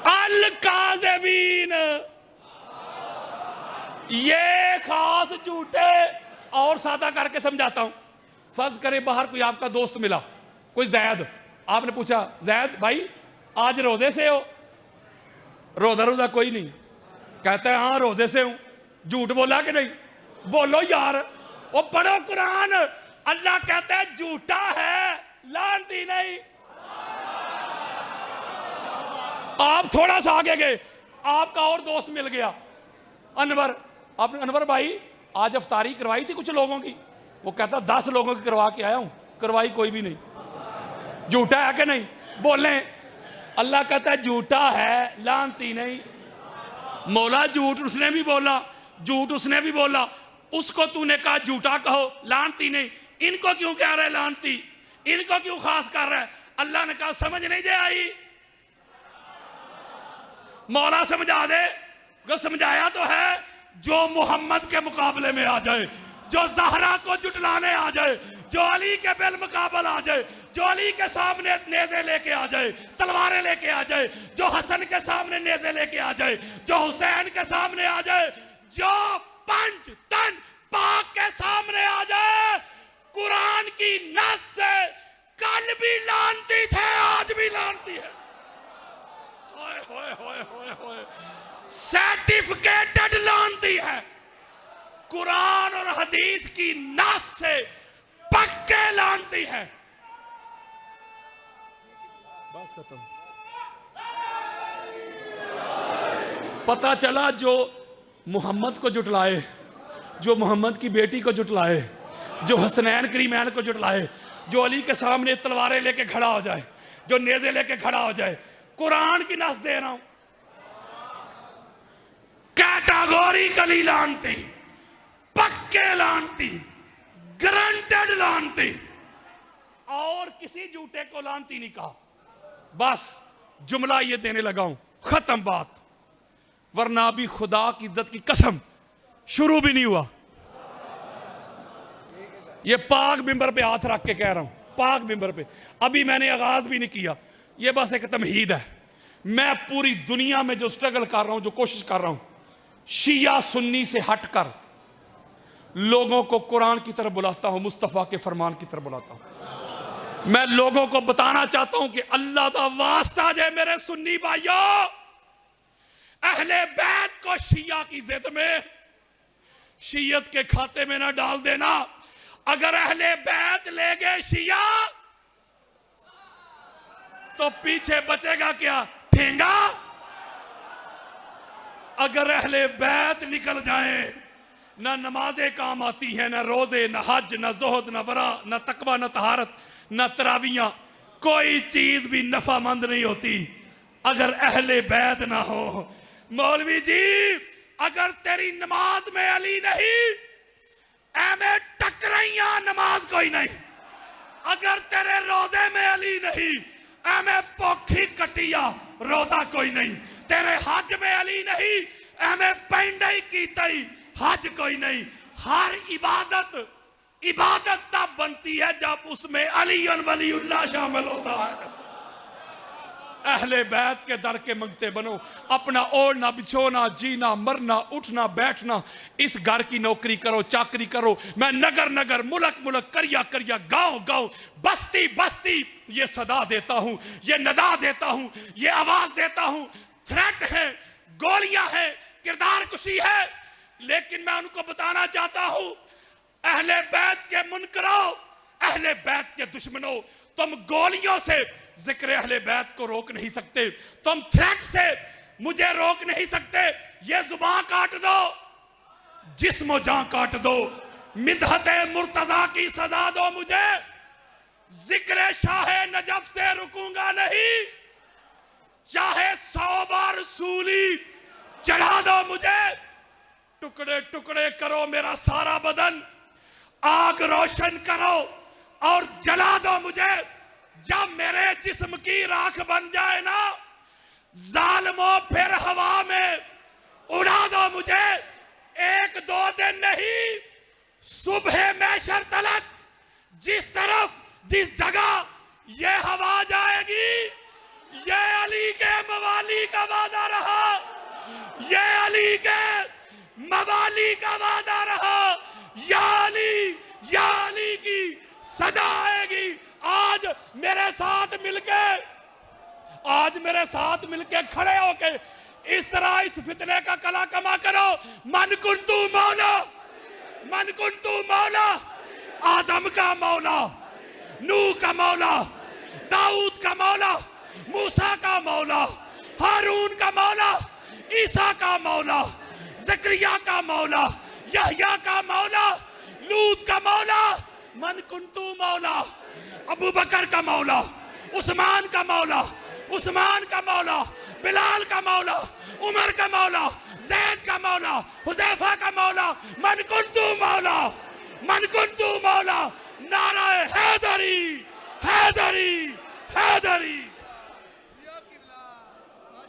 الکاذبین یہ خاص جھوٹے۔ اور سادہ کر کے سمجھاتا ہوں، فرض کرے باہر کوئی آپ کا دوست ملا، کوئی زید، آپ نے پوچھا زید بھائی آج روزے سے ہو؟ روزہ کوئی نہیں، کہتا ہے ہاں روزے سے ہوں۔ جھوٹ بولا کہ نہیں؟ بولو یار، وہ پڑھو قرآن، اللہ کہتا ہے جھوٹا ہے لعنتی نہیں۔ آپ تھوڑا سا آگے گئے، آپ کا اور دوست مل گیا انور، آپ نے انور بھائی آج افطاری کروائی تھی کچھ لوگوں کی؟ وہ کہتا 10 لوگوں کی کروا کے آیا ہوں، کروائی کوئی بھی نہیں۔ جھوٹا ہے کہ نہیں؟ بولیں۔ اللہ کہتا ہے جھوٹا ہے لعنتی نہیں۔ مولا جھوٹ اس نے بھی بولا، جھوٹ اس نے بھی بولا، اس کو تو نے کہا جھوٹا کہو لعنتی نہیں، ان کو کیوں کہہ رہے لعنتی، ان کو کیوں خاص کر رہے؟ اللہ نے کہا سمجھ نہیں دے آئی؟ مولا سمجھا دے، جو سمجھایا تو ہے، جو محمد کے مقابلے میں آ جائے، جو زہرا کو جٹلانے آ جائے، جو علی کے بالمقابل آ جائے، جو علی کے سامنے نیزے لے کے آ جائے، تلواریں لے کے آ جائے، جو حسن کے سامنے نیزے لے کے آ جائے، جو حسین کے سامنے آ جائے، جو پنج تن پاک کے سامنے آ جائے، قرآن کی نص سے کل بھی لعنتی تھے آج بھی لعنتی ہے۔ سرٹیفکیٹڈ لعنتی ہے، قرآن اور حدیث کی نص سے پکے لعنتی ہے۔ بس ختم۔ پتہ چلا جو محمد کو جٹلائے، جو محمد کی بیٹی کو جٹلائے، جو حسنین کریمین کو جٹلائے، جو علی کے سامنے تلواریں لے کے کھڑا ہو جائے، جو نیزے لے کے کھڑا ہو جائے، قرآن کی نص دے رہا ہوں، کیٹاگوریکلی لعنتی، پکے لعنتی، گرانٹڈ لعنتی، اور کسی جھوٹے کو لعنتی نہیں کہا۔ بس جملہ یہ دینے لگا ہوں، ختم بات، ورنہ بھی خدا کی عزت کی قسم شروع بھی نہیں ہوا۔ یہ پاک ممبر پہ ہاتھ رکھ کے کہہ رہا ہوں، پاک ممبر پہ، ابھی میں نے آغاز بھی نہیں کیا، یہ بس ایک تمہید ہے۔ میں پوری دنیا میں جو سٹرگل کر رہا ہوں، جو کوشش کر رہا ہوں، شیعہ سنی سے ہٹ کر لوگوں کو قرآن کی طرف بلاتا ہوں، مصطفیٰ کے فرمان کی طرف بلاتا ہوں۔ میں لوگوں کو بتانا چاہتا ہوں کہ اللہ دا واسطہ جے میرے سنی بھائیوں، اہل بیت کو شیعہ کی ضد میں، شیعت کے کھاتے میں نہ ڈال دینا۔ اگر اہل بیت لے گئے شیعہ تو پیچھے بچے گا کیا؟ ٹھینگا۔ اگر اہل بیت نکل جائیں، نہ نمازیں کام آتی ہیں، نہ روزے، نہ حج، نہ زہد، نہ ورع، نہ تقوی، نہ طہارت، نہ تراویحاں، کوئی چیز بھی نفع مند نہیں ہوتی اگر اہل بیت نہ ہو۔ مولوی جی اگر تیری نماز میں علی نہیں، میں ٹکرائیاں نماز کوئی نہیں۔ اگر تیرے روزے میں علی نہیں، میں پوکھی کٹیا روزہ کوئی نہیں۔ تیرے حج میں علی نہیں، میں پینڈائی کیتائی حج کوئی نہیں۔ ہر عبادت تب بنتی ہے جب اس میں علی ولی اللہ شامل ہوتا ہے۔ اہل بیت کے در کے منگتے بنو، اپنا اوڑھنا بچھونا، جینا مرنا، اٹھنا بیٹھنا، اس گھر کی نوکری کرو، چاکری کرو۔ میں نگر نگر، ملک ملک، کریا کریا، گاؤں گاؤں، بستی بستی یہ صدا دیتا ہوں، یہ ندا دیتا ہوں، یہ آواز دیتا ہوں۔ تھریٹ ہے، گولیاں ہیں، کردار کشی ہے، لیکن میں ان کو بتانا چاہتا ہوں، اہل بیت کے منکروں، اہل بیت کے دشمنوں، تم گولیوں سے ذکر اہل بیت کو روک نہیں سکتے، تم تھریٹ سے مجھے روک نہیں سکتے۔ یہ زبان کاٹ دو، جسم و جان کاٹ دو، مدحت مرتضیٰ کی سزا دو مجھے، ذکر شاہ نجف سے رکوں گا نہیں، چاہے 100 بار سولی چڑھا دو مجھے، ٹکڑے ٹکڑے کرو میرا سارا بدن، آگ روشن کرو اور جلا دو مجھے۔ جب میرے جسم کی راکھ بن جائے نا، ظالموں پھر ہوا میں اڑا دو مجھے۔ 1-2 دن نہیں، صبح محشر تلک جس طرف جس جگہ یہ ہوا جائے گی، یہ علی کے موالی کا وعدہ رہا، یہ علی کے موالی کا وعدہ رہا۔ یا علی کی سزا آئے گی۔ آج میرے ساتھ مل کے کھڑے ہو کے اس طرح اس فتنے کا کلا کما کرو۔ من کنتو مولا، من کنتو مولا، آدم کا مولا، نوح کا مولا، داؤد کا مولا، موسیٰ کا مولا، ہارون کا مولا، عیسیٰ کا مولا، زکریا کا مولا، یحییٰ کا مولا، لوط کا مولا، من کنتو مولا، ابو بکر کا مولا، عثمان کا مولا، عثمان کا مولا، بلال کا مولا، عمر کا مولا، زید کا مولا، حذیفہ کا مولا، من کنتو مولا، من کنتو مولا۔ نعرہ حیدری، حیدری، حیدری۔